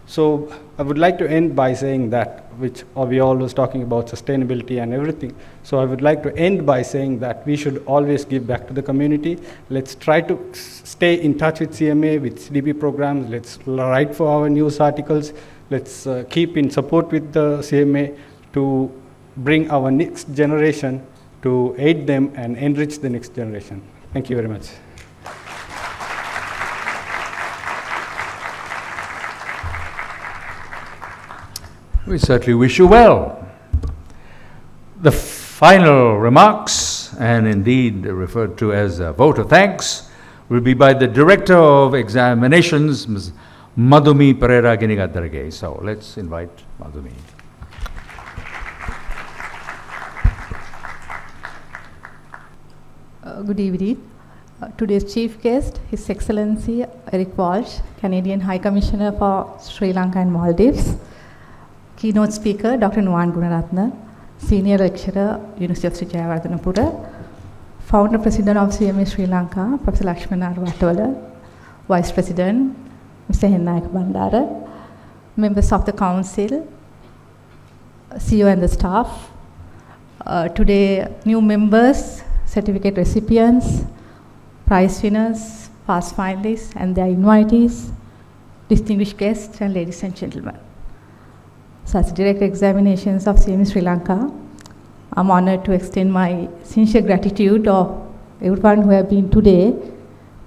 So I would like to end by saying that, which we all was talking about sustainability and everything. So I would like to end by saying that we should always give back to the community. Let's try to stay in touch with CMA, with CDP programs. Let's write for our news articles. Let's keep in support with the CMA to bring our next generation, to aid them and enrich the next generation. Thank you very much. We certainly wish you well. The final remarks, and indeed referred to as a vote of thanks, will be by the Director of Examinations, Ms. Madhumi Pereira Ginigadarage. So let's invite Madhumi. Good evening. Today's chief guest, His Excellency Eric Walsh, Canadian High Commissioner for Sri Lanka and Maldives. Keynote speaker, Dr. Nuwan Gunaratna, Senior Lecturer, University of Sri Jayawardenepura. Founder President of CMA Sri Lanka, Professor Lakshmana Arwatwala. Vice President, Mr. Hennayaka Bandara. Members of the Council, CEO and the staff. Today, new members, certificate recipients, prize winners, past finalists, and their invitees, distinguished guests, and ladies and gentlemen. So as Director Examinations of CMA Sri Lanka, I'm honored to extend my sincere gratitude of everyone who have been today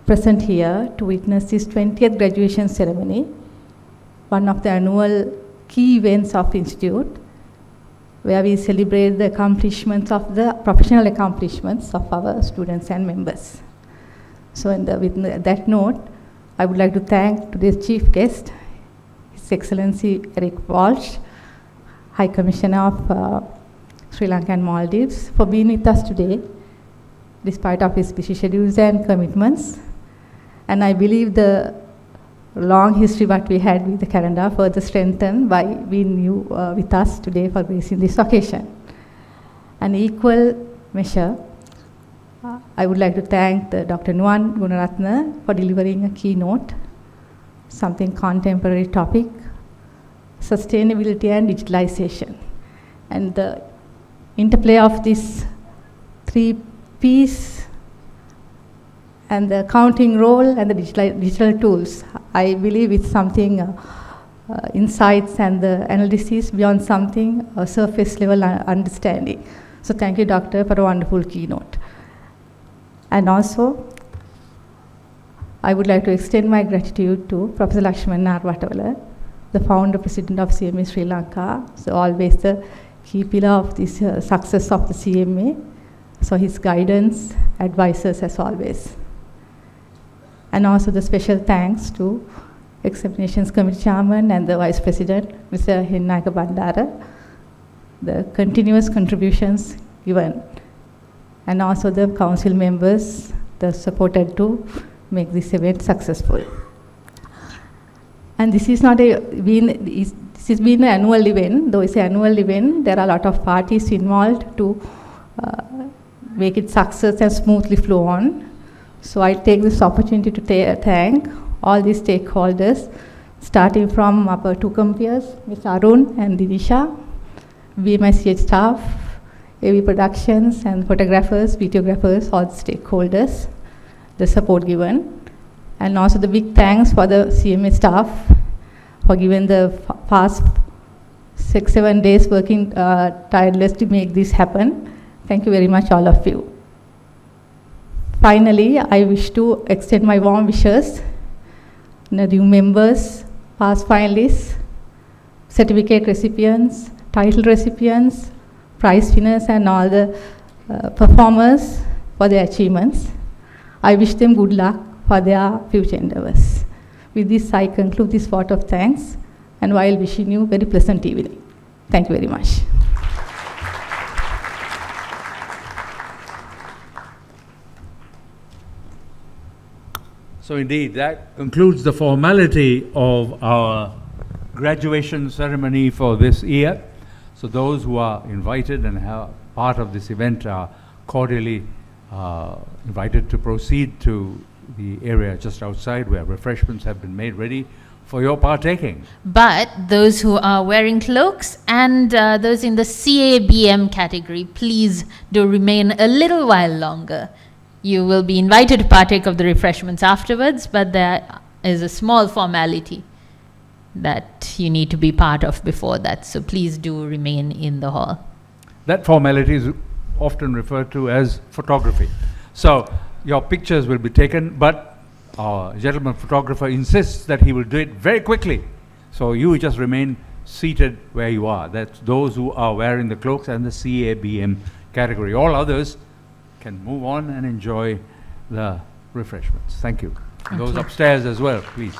present here to witness this 20th graduation ceremony, one of the annual key events of the Institute, where we celebrate the accomplishments of the professional accomplishments of our students and members. So with that note, I would like to thank today's chief guest, His Excellency Eric Walsh, High Commissioner of Sri Lanka and Maldives, for being with us today, despite of his busy schedules and commitments. And I believe the long history what we had with Canada further strengthened by being with us today for gracing this occasion. An equal measure, I would like to thank Dr. Nuwan Gunaratna for delivering a keynote, something contemporary topic, sustainability and digitalization. And the interplay of these three P's and the accounting role and the digital tools, I believe it's something insights and the analysis beyond something surface level understanding. So thank you, Doctor, for a wonderful keynote. And also, I would like to extend my gratitude to Professor Lakshmana Arwatwala, the founder president of CMA Sri Lanka, so always the key pillar of this success of the CMA. So his guidance, advices as always. And also the special thanks to Examinations Committee Chairman and the Vice President, Mr. Hennayaka Bandara, the continuous contributions given. And also the council members that supported to make this event successful. And this is not this has been an annual event. Though it's an annual event, there are a lot of parties involved to make it success and smoothly flow on. So I take this opportunity to thank all the stakeholders, starting from our two compeers, Ms. Arun and Divisha, BMICH staff, AV Productions and photographers, videographers, all the stakeholders, the support given. And also the big thanks for the CMA staff for giving the past 6-7 days working tireless to make this happen. Thank you very much, all of you. Finally, I wish to extend my warm wishes to the new members, past finalists, certificate recipients, title recipients, prize winners, and all the performers for their achievements. I wish them good luck for their future endeavors. With this, I conclude this vote of thanks, and while wishing you a very pleasant evening. Thank you very much. So indeed, that concludes the formality of our graduation ceremony for this year. So those who are invited and have part of this event are cordially invited to proceed to the area just outside where refreshments have been made ready for your partaking. But those who are wearing cloaks and those in the CABM category, please do remain a little while longer. You will be invited to partake of the refreshments afterwards, but there is a small formality that you need to be part of before that. So please do remain in the hall. That formality is often referred to as photography. So your pictures will be taken, but our gentleman photographer insists that he will do it very quickly. So you just remain seated where you are. That's those who are wearing the cloaks and the CABM category. All others can move on and enjoy the refreshments. Thank you. Those upstairs as well, please.